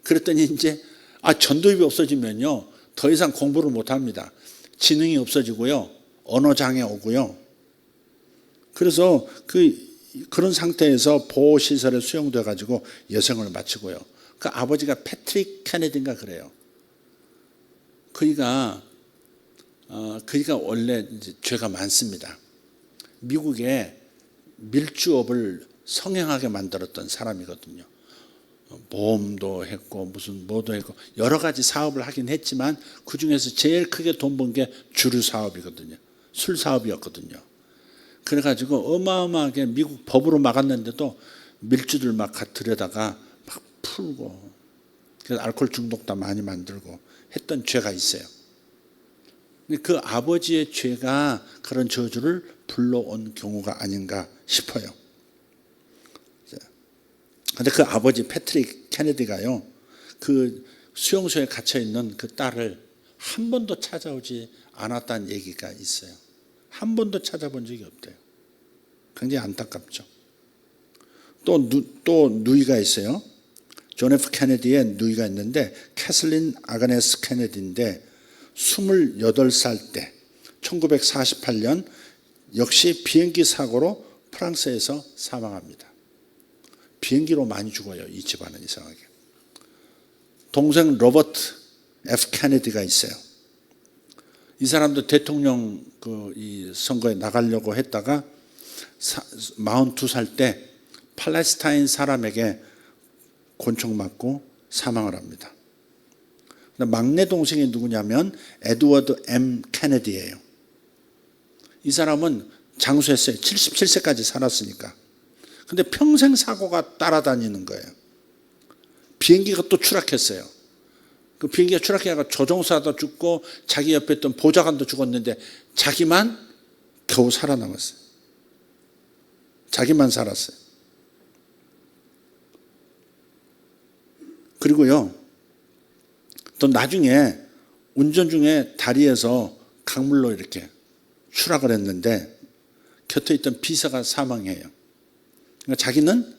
그랬더니 이제 전두엽이 없어지면요 더 이상 공부를 못합니다. 지능이 없어지고요. 언어장애 오고요. 그래서 그런 상태에서 보호시설에 수용돼 가지고 여생을 마치고요. 그 아버지가 패트릭 케네디인가 그래요. 그이가 원래 이제 죄가 많습니다. 미국의 밀주업을 성행하게 만들었던 사람이거든요. 보험도 했고 무슨 뭐도 했고 여러 가지 사업을 하긴 했지만 그 중에서 제일 크게 돈 번 게 주류 사업이거든요. 술 사업이었거든요. 그래가지고 어마어마하게 미국 법으로 막았는데도 밀주들 막 들여다가 막 풀고 그래서 알코올 중독도 많이 만들고 했던 죄가 있어요. 그 아버지의 죄가 그런 저주를 불러온 경우가 아닌가 싶어요. 그런데 그 아버지 패트릭 케네디가요, 그 수용소에 갇혀 있는 그 딸을 한 번도 찾아오지 않았다는 얘기가 있어요. 한 번도 찾아본 적이 없대요. 굉장히 안타깝죠. 또 누이가 있어요. 존 F 케네디의 누이가 있는데 캐슬린 아그네스 케네디인데 28살 때 1948년 역시 비행기 사고로 프랑스에서 사망합니다. 비행기로 많이 죽어요. 이 집안은 이상하게. 동생 로버트 F 케네디가 있어요. 이 사람도 대통령 이 선거에 나가려고 했다가 42살 때 팔레스타인 사람에게 권총 맞고 사망을 합니다. 막내 동생이 누구냐면 에드워드 M 케네디예요. 이 사람은 장수했어요. 77세까지 살았으니까. 근데 평생 사고가 따라다니는 거예요. 비행기가 또 추락했어요. 그 비행기가 추락해가 조종사도 죽고 자기 옆에 있던 보좌관도 죽었는데 자기만 겨우 살아남았어요. 자기만 살았어요. 그리고요, 또 나중에 운전 중에 다리에서 강물로 이렇게 추락을 했는데 곁에 있던 비서가 사망해요. 그러니까 자기는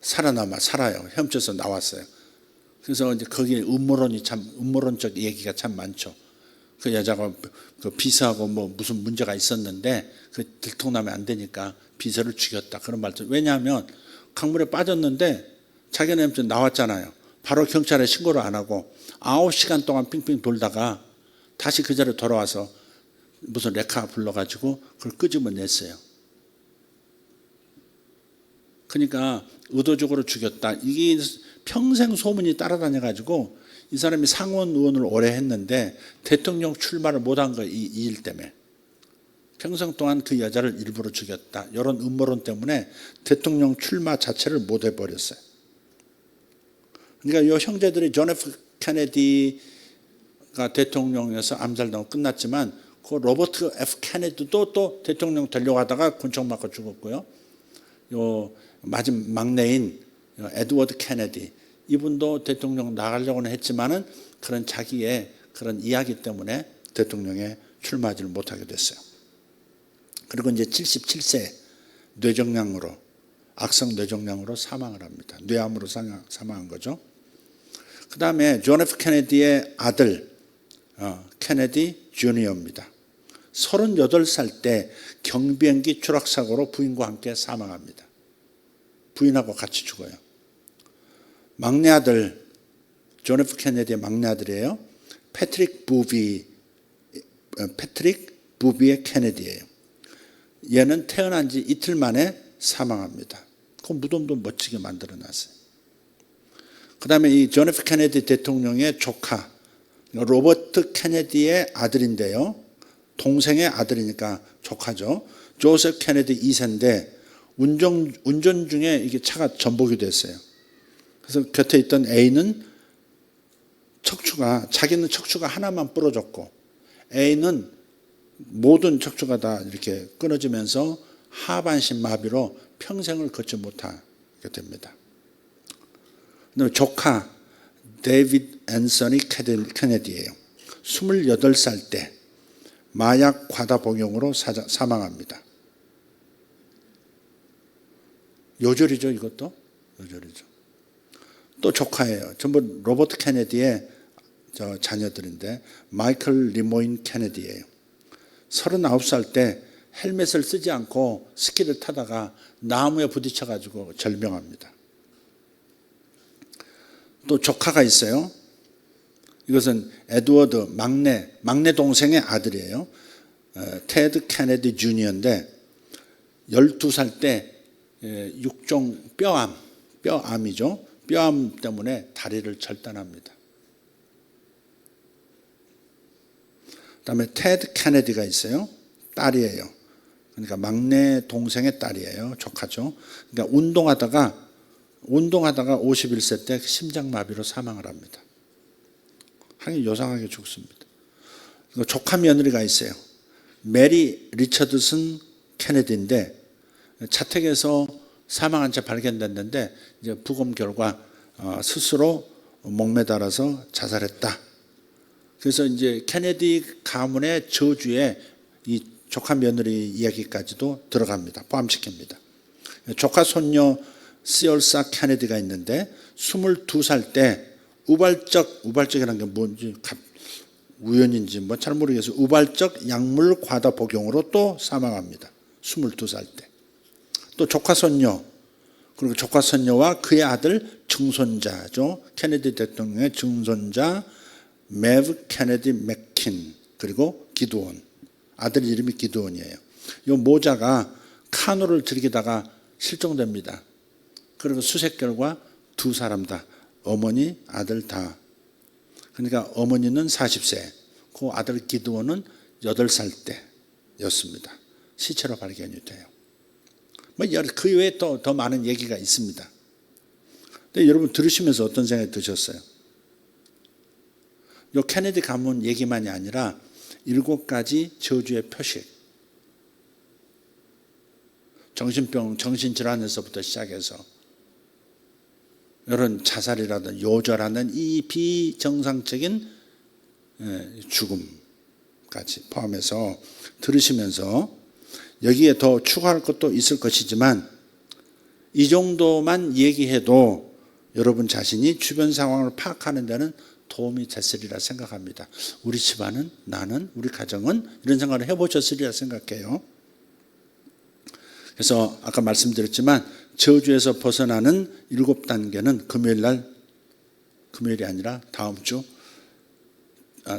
살아요. 헤엄쳐서 나왔어요. 그래서 이제 거기에 음모론적 얘기가 참 많죠. 그 여자가 그 비서하고 뭐 무슨 문제가 있었는데 그 들통나면 안 되니까 비서를 죽였다. 그런 말도. 왜냐하면 강물에 빠졌는데 자기는 헤엄쳐 나왔잖아요. 바로 경찰에 신고를 안 하고 9시간 동안 빙빙 돌다가 다시 그 자리에 돌아와서 무슨 레카 불러가지고 그걸 끄집어냈어요. 그러니까 의도적으로 죽였다. 이게 평생 소문이 따라다녀가지고 이 사람이 상원 의원을 오래 했는데 대통령 출마를 못한 거예요. 이 일 때문에. 평생 동안 그 여자를 일부러 죽였다. 이런 음모론 때문에 대통령 출마 자체를 못 해버렸어요. 그러니까 이 형제들이 존 F 케네디가 대통령에서 암살당하고 끝났지만 그 로버트 F 케네디도 또 대통령 되려고 하다가 군총 맞고 죽었고요. 요 막내인 에드워드 케네디 이분도 대통령 나가려고는 했지만은 그런 자기의 그런 이야기 때문에 대통령에 출마하지를 못하게 됐어요. 그리고 이제 77세 뇌종양으로 악성 뇌종양으로 사망을 합니다. 뇌암으로 사망한 거죠. 그 다음에 존 F 케네디의 아들 케네디 주니어입니다. 38살 때 경비행기 추락사고로 부인과 함께 사망합니다. 부인하고 같이 죽어요. 막내 아들 존 F 케네디의 막내 아들이에요. 패트릭 부비의 케네디예요. 얘는 태어난 지 이틀 만에 사망합니다. 그 무덤도 멋지게 만들어놨어요. 그 다음에 이 존 F 케네디 대통령의 조카 로버트 케네디의 아들인데요. 동생의 아들이니까 조카죠. 조셉 케네디 2세인데 운전 중에 이게 차가 전복이 됐어요. 그래서 곁에 있던 A는 자기는 척추가 하나만 부러졌고 A는 모든 척추가 다 이렇게 끊어지면서 하반신 마비로 평생을 걷지 못하게 됩니다. 그다음에 조카 데이비드 앤서니 케네디예요. 28살 때 마약 과다 복용으로 사망합니다. 요절이죠, 이것도? 요절이죠. 또 조카예요. 전부 로버트 케네디의 자녀들인데 마이클 리모인 케네디예요. 39살 때 헬멧을 쓰지 않고 스키를 타다가 나무에 부딪혀가지고 절명합니다. 또 조카가 있어요. 이것은 에드워드 막내 동생의 아들이에요. 테드 케네디 주니어인데 12살 때 육종 뼈암이죠. 뼈암 때문에 다리를 절단합니다. 그다음에 테드 케네디가 있어요. 딸이에요. 그러니까 막내 동생의 딸이에요. 조카죠. 그러니까 운동하다가 51세 때 심장마비로 사망을 합니다. 하긴 요상하게 죽습니다. 조카 며느리가 있어요. 메리 리처드슨 케네디인데 자택에서 사망한 채 발견됐는데 이제 부검 결과 스스로 목매달아서 자살했다. 그래서 이제 케네디 가문의 저주에 이 조카 며느리 이야기까지도 들어갑니다. 포함시킵니다. 조카 손녀 시얼사 케네디가 있는데 22살 때 우발적이라는 게 뭔지 우연인지 뭐 잘 모르겠어요. 우발적 약물 과다 복용으로 또 사망합니다. 22살 때. 또 조카 손녀 그리고 조카 손녀와 그의 아들 증손자죠. 케네디 대통령의 증손자 매브 케네디 맥킨 그리고 기드온 아들 이름이 기드온이에요. 이 모자가 카누를 들이다가 실종됩니다. 그리고 수색 결과 두 사람 다 어머니 아들 다 그러니까 어머니는 40세 그 아들 기드온은 8살 때였습니다. 시체로 발견이 돼요. 그 외에 또 더 많은 얘기가 있습니다. 근데 여러분 들으시면서 어떤 생각이 드셨어요? 이 케네디 가문 얘기만이 아니라 7가지 저주의 표식 정신병, 정신질환에서부터 시작해서 이런 자살이라든 요절하는 이 비정상적인 죽음까지 포함해서 들으시면서 여기에 더 추가할 것도 있을 것이지만 이 정도만 얘기해도 여러분 자신이 주변 상황을 파악하는 데는 도움이 됐으리라 생각합니다. 우리 집안은, 나는, 우리 가정은 이런 생각을 해보셨으리라 생각해요. 그래서 아까 말씀드렸지만 저주에서 벗어나는 7단계는 금요일이 아니라 다음 주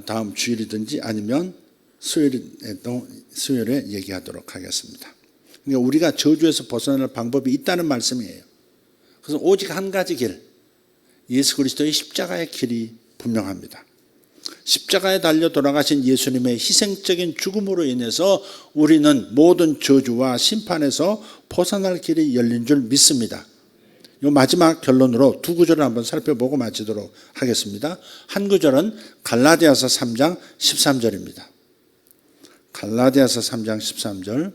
다음 주일이든지 아니면 수요일에 얘기하도록 하겠습니다. 그러니까 우리가 저주에서 벗어날 방법이 있다는 말씀이에요. 그래서 오직 한 가지 길, 예수 그리스도의 십자가의 길이 분명합니다. 십자가에 달려 돌아가신 예수님의 희생적인 죽음으로 인해서 우리는 모든 저주와 심판에서 벗어날 길이 열린 줄 믿습니다. 이 마지막 결론으로 두 구절을 한번 살펴보고 마치도록 하겠습니다. 한 구절은 갈라디아서 3장 13절입니다. 갈라디아서 3장 13절.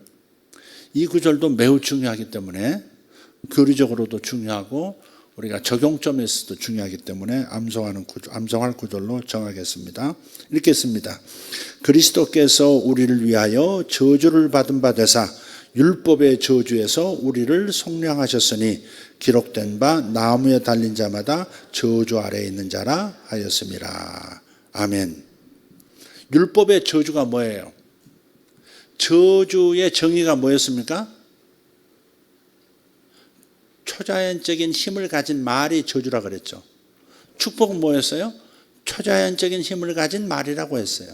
이 구절도 매우 중요하기 때문에 교리적으로도 중요하고 우리가 적용점에서도 중요하기 때문에 암송할 구절로 정하겠습니다. 읽겠습니다. 그리스도께서 우리를 위하여 저주를 받은 바 되사 율법의 저주에서 우리를 속량하셨으니 기록된 바 나무에 달린 자마다 저주 아래에 있는 자라 하였음이라. 아멘. 율법의 저주가 뭐예요? 저주의 정의가 뭐였습니까? 초자연적인 힘을 가진 말이 저주라 그랬죠. 축복은 뭐였어요? 초자연적인 힘을 가진 말이라고 했어요.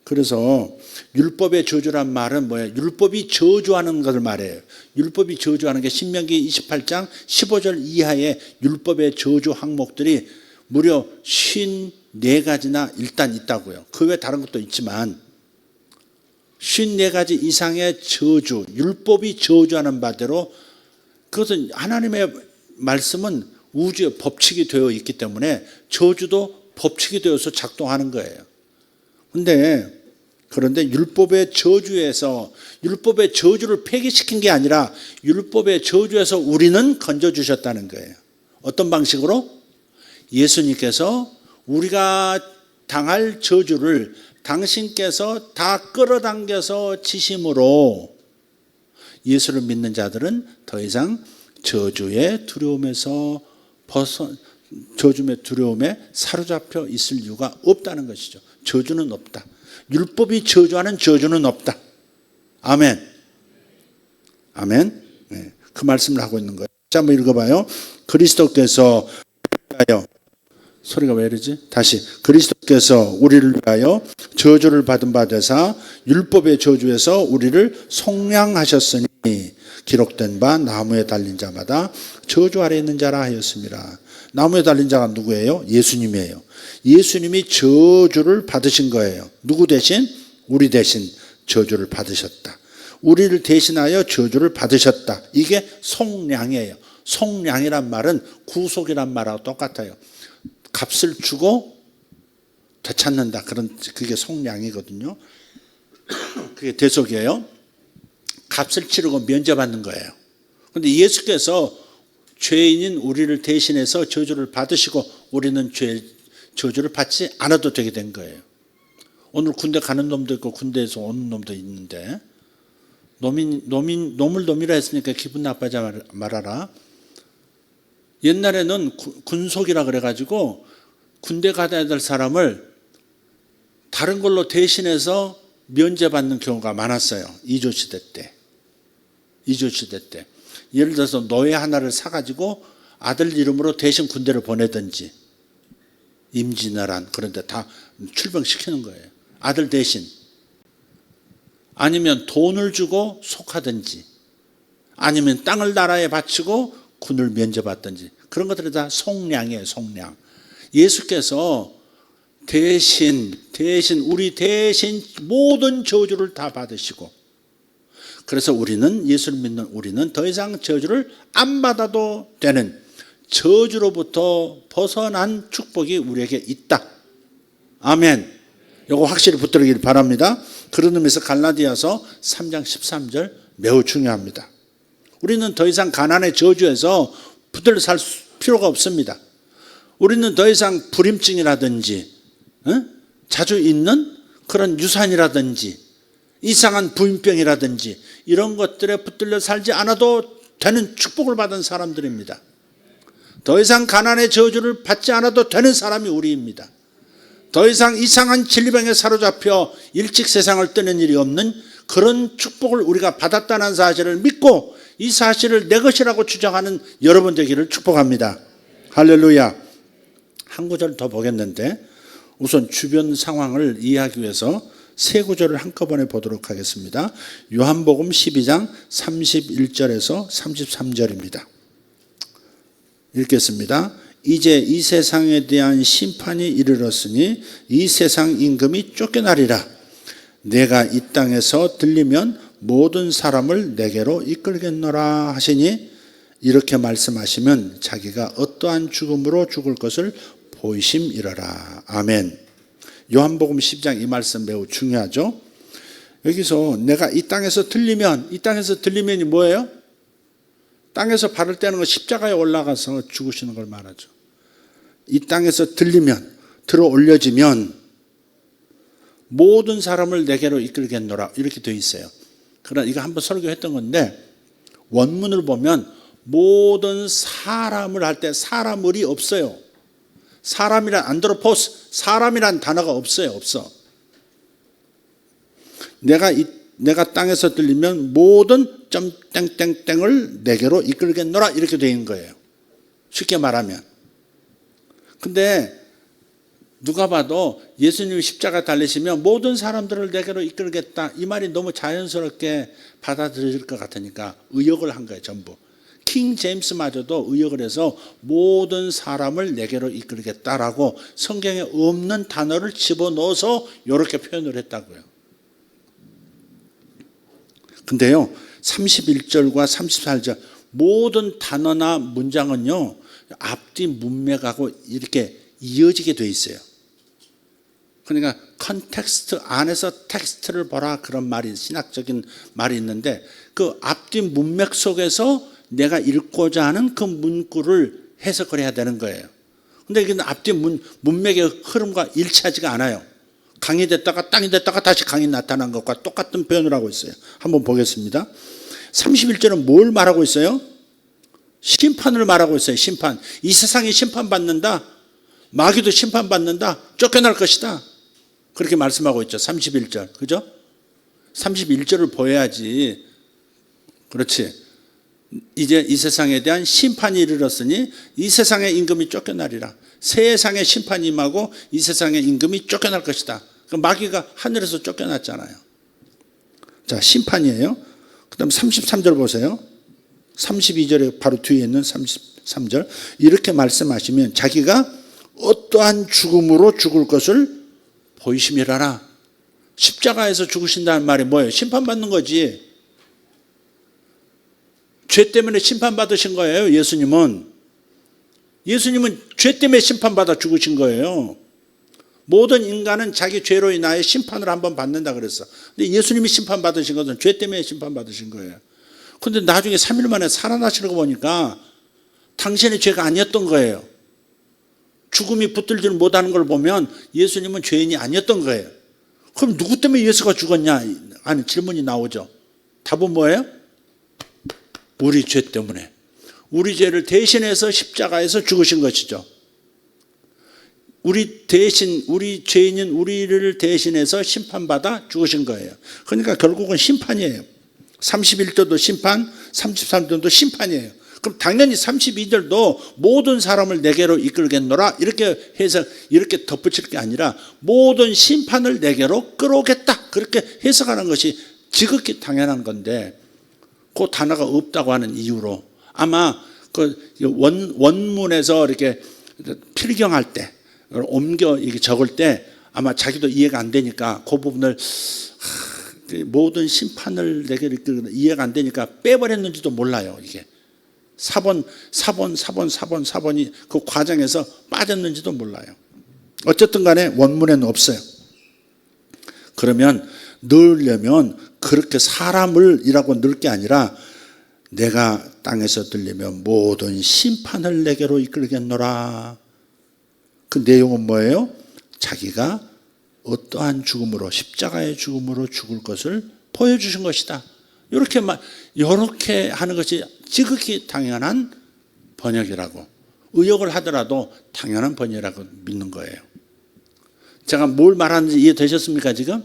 그래서 율법의 저주란 말은 뭐예요? 율법이 저주하는 것을 말해요. 율법이 저주하는 게 신명기 28장 15절 이하의 율법의 저주 항목들이 무려 54가지나 일단 있다고요. 그 외에 다른 것도 있지만 54가지 이상의 저주, 율법이 저주하는 바대로 그것은 하나님의 말씀은 우주의 법칙이 되어 있기 때문에 저주도 법칙이 되어서 작동하는 거예요. 그런데 율법의 저주에서 율법의 저주를 폐기시킨 게 아니라 율법의 저주에서 우리는 건져주셨다는 거예요. 어떤 방식으로? 예수님께서 우리가 당할 저주를 당신께서 다 끌어당겨서 지심으로 예수를 믿는 자들은 더 이상 저주의 두려움에서 저주의 두려움에 사로잡혀 있을 이유가 없다는 것이죠. 저주는 없다. 율법이 저주하는 저주는 없다. 아멘. 아멘. 네, 그 말씀을 하고 있는 거예요. 자, 한번 읽어봐요. 그리스도께서 위하여 소리가 왜 이러지? 다시 그리스도께서 우리를 위하여 저주를 받은 바 되사 율법의 저주에서 우리를 속량하셨으니 기록된 바 나무에 달린 자마다 저주 아래 있는 자라 하였습니다. 나무에 달린 자가 누구예요? 예수님이에요. 예수님이 저주를 받으신 거예요. 누구 대신? 우리 대신 저주를 받으셨다. 우리를 대신하여 저주를 받으셨다. 이게 속량이에요. 속량이란 말은 구속이란 말하고 똑같아요. 값을 주고 되찾는다. 그게 속량이거든요. 그게 대속이에요. 값을 치르고 면제받는 거예요. 그런데 예수께서 죄인인 우리를 대신해서 저주를 받으시고 우리는 저주를 받지 않아도 되게 된 거예요. 오늘 군대 가는 놈도 있고 군대에서 오는 놈도 있는데 놈을 놈이라 했으니까 기분 나빠하지 말아라. 옛날에는 군속이라 그래가지고 군대 가야 될 사람을 다른 걸로 대신해서 면제받는 경우가 많았어요. 이조시대 때. 예를 들어서 노예 하나를 사가지고 아들 이름으로 대신 군대를 보내든지 임진왜란 그런 데 다 출병시키는 거예요. 아들 대신. 아니면 돈을 주고 속하든지 아니면 땅을 나라에 바치고 군을 면제받든지 그런 것들이 다 속량이에요. 속량. 예수께서 우리 대신 모든 저주를 다 받으시고 그래서 예수를 믿는 우리는 더 이상 저주를 안 받아도 되는 저주로부터 벗어난 축복이 우리에게 있다. 아멘. 이거 확실히 붙들기를 바랍니다. 그런 의미에서 갈라디아서 3장 13절 매우 중요합니다. 우리는 더 이상 가난의 저주에서 붙들려 살 필요가 없습니다. 우리는 더 이상 불임증이라든지 자주 있는 그런 유산이라든지 이상한 부인병이라든지 이런 것들에 붙들려 살지 않아도 되는 축복을 받은 사람들입니다. 더 이상 가난의 저주를 받지 않아도 되는 사람이 우리입니다. 더 이상 이상한 질병에 사로잡혀 일찍 세상을 떠는 일이 없는 그런 축복을 우리가 받았다는 사실을 믿고 이 사실을 내 것이라고 주장하는 여러분 되기를 축복합니다. 할렐루야. 한 구절 더 보겠는데 우선 주변 상황을 이해하기 위해서 세 구절을 한꺼번에 보도록 하겠습니다. 요한복음 12장 31절에서 33절입니다. 읽겠습니다. 이제 이 세상에 대한 심판이 이르렀으니 이 세상 임금이 쫓겨나리라. 내가 이 땅에서 들리면 모든 사람을 내게로 이끌겠노라 하시니 이렇게 말씀하시면 자기가 어떠한 죽음으로 죽을 것을 보이심이러라. 아멘. 요한복음 12장 이 말씀 매우 중요하죠. 여기서 내가 이 땅에서 들리면이 뭐예요? 땅에서 발을 떼는 거 십자가에 올라가서 죽으시는 걸 말하죠. 이 땅에서 들어 올려지면 모든 사람을 내게로 이끌겠노라 이렇게 되어 있어요. 그러나 이거 한번 설교했던 건데 원문을 보면 모든 사람을 할 때 사람을이 없어요. 사람이란 안드로포스, 사람이란 단어가 없어요. 내가 땅에서 들리면 모든 점 땡땡땡을 내게로 이끌겠노라 이렇게 되어 있는 거예요. 쉽게 말하면. 근데 누가 봐도 예수님이 십자가 달리시면 모든 사람들을 내게로 이끌겠다 이 말이 너무 자연스럽게 받아들여질 것 같으니까 의역을 한 거예요. 전부. 킹 제임스마저도 의역을 해서 모든 사람을 내게로 이끌겠다라고 성경에 없는 단어를 집어넣어서 이렇게 표현을 했다고요. 근데요 31절과 34절 모든 단어나 문장은요 앞뒤 문맥하고 이렇게 이어지게 돼 있어요. 그러니까 컨텍스트 안에서 텍스트를 보라 그런 말이 신학적인 말이 있는데 그 앞뒤 문맥 속에서 내가 읽고자 하는 그 문구를 해석을 해야 되는 거예요. 근데 이게 앞뒤 문맥의 흐름과 일치하지가 않아요. 강이 됐다가 땅이 됐다가 다시 강이 나타난 것과 똑같은 표현을 하고 있어요. 한번 보겠습니다. 31절은 뭘 말하고 있어요? 심판을 말하고 있어요. 심판. 이 세상이 심판받는다. 마귀도 심판받는다. 쫓겨날 것이다. 그렇게 말씀하고 있죠. 31절. 그죠? 31절을 보여야지. 그렇지. 이제 이 세상에 대한 심판이 이르렀으니 이 세상의 임금이 쫓겨나리라. 세상의 심판이 임하고 이 세상의 임금이 쫓겨날 것이다. 마귀가 하늘에서 쫓겨났잖아요. 자, 심판이에요. 그 다음 33절 보세요. 32절에 바로 뒤에 있는 33절. 이렇게 말씀하시면 자기가 어떠한 죽음으로 죽을 것을 보이심이라라. 십자가에서 죽으신다는 말이 뭐예요? 심판받는 거지. 죄 때문에 심판받으신 거예요. 예수님은 죄 때문에 심판받아 죽으신 거예요. 모든 인간은 자기 죄로 인하여 심판을 한번 받는다 그랬어. 근데 예수님이 심판받으신 것은 죄 때문에 심판받으신 거예요. 근데 나중에 3일 만에 살아나시는 거 보니까 당신의 죄가 아니었던 거예요. 죽음이 붙들지를 못하는 걸 보면 예수님은 죄인이 아니었던 거예요. 그럼 누구 때문에 예수가 죽었냐? 아니, 질문이 나오죠. 답은 뭐예요? 우리 죄 때문에. 우리 죄를 대신해서 십자가에서 죽으신 것이죠. 우리 죄인인 우리를 대신해서 심판받아 죽으신 거예요. 그러니까 결국은 심판이에요. 31절도 심판, 33절도 심판이에요. 그럼 당연히 32절도 모든 사람을 내게로 이끌겠노라 이렇게 해서 이렇게 덧붙일 게 아니라 모든 심판을 내게로 끌어오겠다 그렇게 해석하는 것이 지극히 당연한 건데 그 단어가 없다고 하는 이유로 아마 그 원문에서 이렇게 필경할 때 옮겨 이렇게 적을 때 아마 자기도 이해가 안 되니까 그 부분을 모든 심판을 내게로 이해가 안 되니까 빼버렸는지도 몰라요. 이게 4번이 그 과정에서 빠졌는지도 몰라요. 어쨌든 간에 원문에는 없어요. 그러면 넣으려면 그렇게 사람을 이라고 넣을 게 아니라 내가 땅에서 들리면 모든 심판을 내게로 이끌겠노라. 그 내용은 뭐예요? 자기가 어떠한 죽음으로 십자가의 죽음으로 죽을 것을 보여주신 것이다. 이렇게 하는 것이 지극히 당연한 번역이라고 의역을 하더라도 당연한 번역이라고 믿는 거예요. 제가 뭘 말하는지 이해되셨습니까 지금?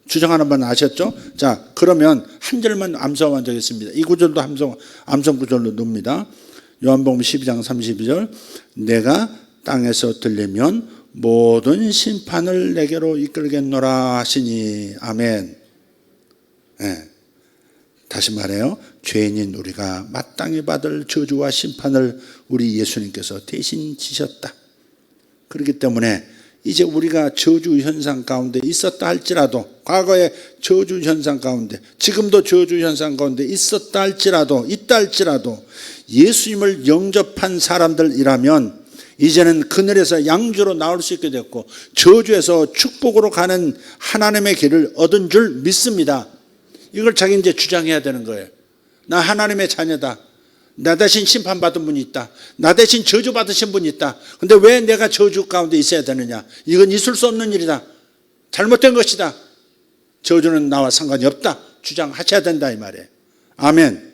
주장하는 바는 아셨죠? 자, 그러면 한 절만 암송하면 되겠습니다. 이 구절도 암송 구절로 넣습니다. 요한복음 12장 32절 내가 땅에서 들리면 모든 심판을 내게로 이끌겠노라 하시니. 아멘. 네. 다시 말해요. 죄인인 우리가 마땅히 받을 저주와 심판을 우리 예수님께서 대신 지셨다. 그렇기 때문에 이제 우리가 저주 현상 가운데 있었다 할지라도, 과거에 저주 현상 가운데, 지금도 저주 현상 가운데 있었다 할지라도, 있다 할지라도 예수님을 영접한 사람들이라면 이제는 그늘에서 양주로 나올 수 있게 됐고 저주에서 축복으로 가는 하나님의 길을 얻은 줄 믿습니다. 이걸 자기 이제 주장해야 되는 거예요. 나 하나님의 자녀다. 나 대신 심판받은 분이 있다. 나 대신 저주받으신 분이 있다. 근데 왜 내가 저주 가운데 있어야 되느냐? 이건 있을 수 없는 일이다. 잘못된 것이다. 저주는 나와 상관이 없다. 주장하셔야 된다 이 말이에요. 아멘.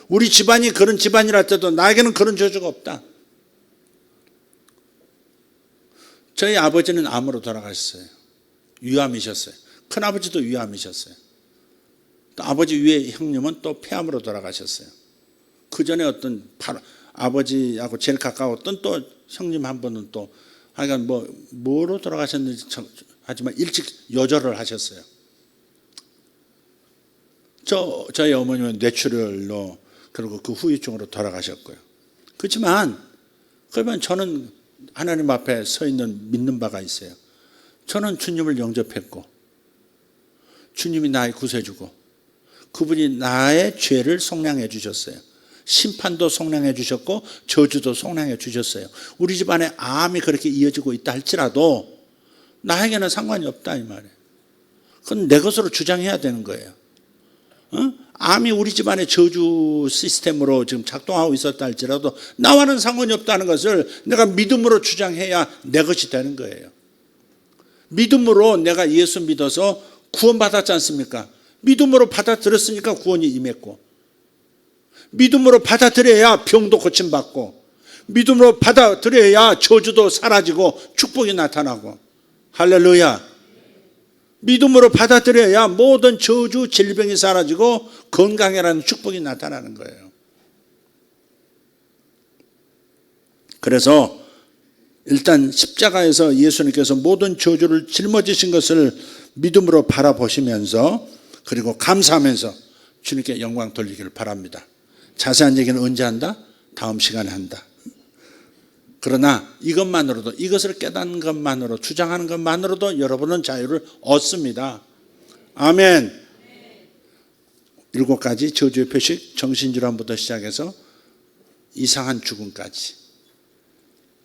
우리 집안이 그런 집안이라 때도 나에게는 그런 저주가 없다. 저희 아버지는 암으로 돌아가셨어요. 위암이셨어요. 큰아버지도 위암이셨어요. 또 아버지 위에 형님은 또 폐암으로 돌아가셨어요. 그 전에 어떤 바로 아버지하고 제일 가까웠던 또 형님 한 분은 또 하여간 뭐로 돌아가셨는지 하지만 일찍 여절을 하셨어요. 저희 어머님은 뇌출혈로 그리고 그 후유증으로 돌아가셨고요. 그렇지만 그러면 저는 하나님 앞에 서 있는 믿는 바가 있어요. 저는 주님을 영접했고 주님이 나의 구세주고 그분이 나의 죄를 속량해 주셨어요. 심판도 속량해 주셨고 저주도 속량해 주셨어요. 우리 집안에 암이 그렇게 이어지고 있다 할지라도 나에게는 상관이 없다 이 말이에요. 그건 내 것으로 주장해야 되는 거예요. 암이 우리 집안의 저주 시스템으로 지금 작동하고 있었다 할지라도 나와는 상관이 없다는 것을 내가 믿음으로 주장해야 내 것이 되는 거예요. 믿음으로 내가 예수 믿어서 구원받았지 않습니까? 믿음으로 받아들였으니까 구원이 임했고, 믿음으로 받아들여야 병도 고침받고, 믿음으로 받아들여야 저주도 사라지고 축복이 나타나고. 할렐루야. 믿음으로 받아들여야 모든 저주 질병이 사라지고 건강이라는 축복이 나타나는 거예요. 그래서 일단 십자가에서 예수님께서 모든 저주를 짊어지신 것을 믿음으로 바라보시면서 그리고 감사하면서 주님께 영광 돌리기를 바랍니다. 자세한 얘기는 언제 한다? 다음 시간에 한다. 그러나 이것만으로도, 이것을 깨닫는 것만으로, 주장하는 것만으로도 여러분은 자유를 얻습니다. 아멘. 7가지 저주의 표식, 정신질환부터 시작해서 이상한 죽음까지.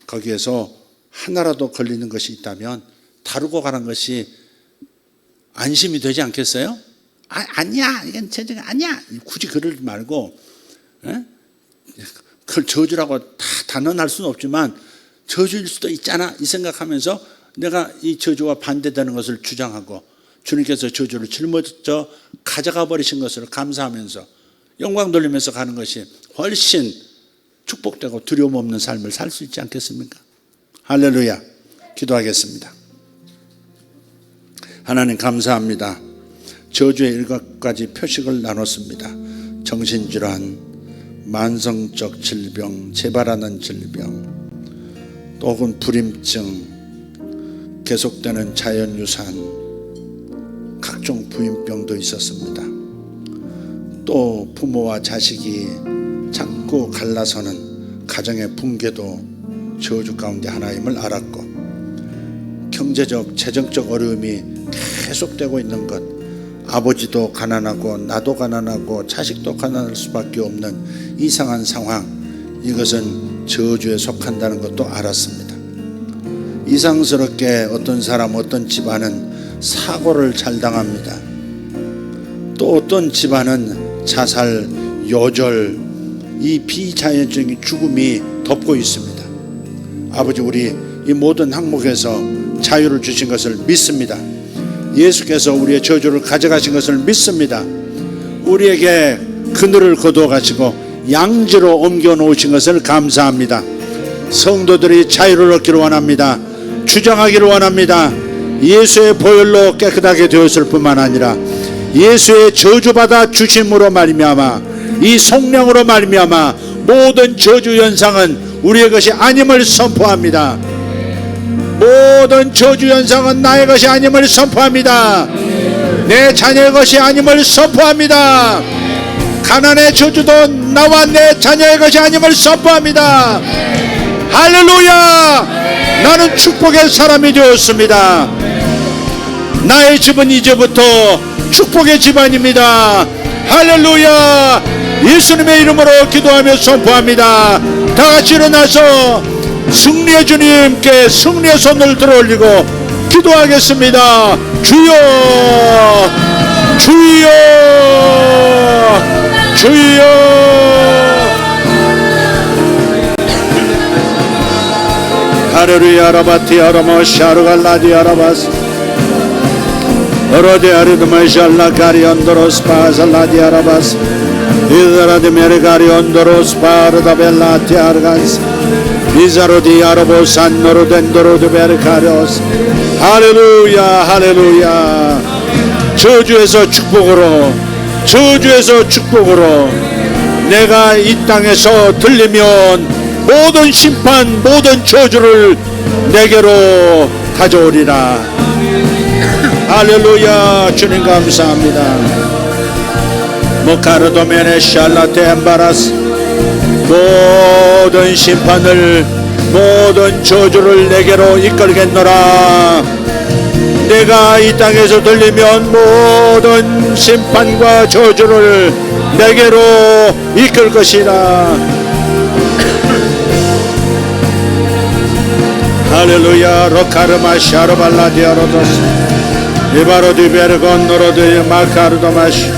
거기에서 하나라도 걸리는 것이 있다면 다루고 가는 것이 안심이 되지 않겠어요? 아니야, 이건 저주가 아니야. 굳이 그러지 말고, 그걸 저주라고 다 단언할 수는 없지만 저주일 수도 있잖아 이 생각하면서 내가 이 저주와 반대되는 것을 주장하고 주님께서 저주를 짊어져 가져가 버리신 것을 감사하면서 영광 돌리면서 가는 것이 훨씬 축복되고 두려움 없는 삶을 살 수 있지 않겠습니까? 할렐루야. 기도하겠습니다. 하나님 감사합니다. 저주의 7가지 표식을 나눴습니다. 정신질환, 만성적 질병, 재발하는 질병, 또 혹은 불임증, 계속되는 자연유산, 각종 부인병도 있었습니다. 또 부모와 자식이 자꾸 갈라서는 가정의 붕괴도 저주 가운데 하나임을 알았고, 경제적, 재정적 어려움이 계속되고 있는 것, 아버지도 가난하고 나도 가난하고 자식도 가난할 수밖에 없는 이상한 상황, 이것은 저주에 속한다는 것도 알았습니다. 이상스럽게 어떤 사람, 어떤 집안은 사고를 잘 당합니다. 또 어떤 집안은 자살, 요절, 이 비자연적인 죽음이 덮고 있습니다. 아버지, 우리 이 모든 항목에서 자유를 주신 것을 믿습니다. 예수께서 우리의 저주를 가져가신 것을 믿습니다. 우리에게 그늘을 거두어 가시고 양지로 옮겨 놓으신 것을 감사합니다. 성도들이 자유를 얻기를 원합니다. 주장하기를 원합니다. 예수의 보혈로 깨끗하게 되었을 뿐만 아니라 예수의 저주받아 주심으로 말미암아 이 속량으로 말미암아 모든 저주 현상은 우리의 것이 아님을 선포합니다. 모든 저주 현상은 나의 것이 아님을 선포합니다. 내 자녀의 것이 아님을 선포합니다. 가난의 저주도 나와 내 자녀의 것이 아님을 선포합니다. 할렐루야! 나는 축복의 사람이 되었습니다. 나의 집은 이제부터 축복의 집안입니다. 할렐루야! 예수님의 이름으로 기도하며 선포합니다. 다같이 일어나서 승리의 주님께 승리의 손을 들어올리고 기도하겠습니다. 주여, 주여, 주여. 하레루야 라바티 아라마 샤르갈라디 아라바스 오로디 아리드마 샬라카리 온도로스 파살라디 아라바스 이다라디 메르가리 온도로스 파르다벨라티 아르간스 이자로디 아라보 산노로 덴도로드 베르카리오스. 할렐루야, 할렐루야. 저주에서 축복으로, 저주에서 축복으로 내가 이 땅에서 들리면 모든 심판, 모든 저주를 내게로 가져오리라. 할렐루야. 주님 감사합니다. 모카르도메네 샬라테 엠바라스. 모든 심판을, 모든 저주를 내게로 이끌겠노라. 내가 이 땅에서 들리면 모든 심판과 저주를 내게로 이끌 것이라. 할렐루야. 로카르마 샤르발라디아로도스 이바로디 베르곤 노로디 마카르도마시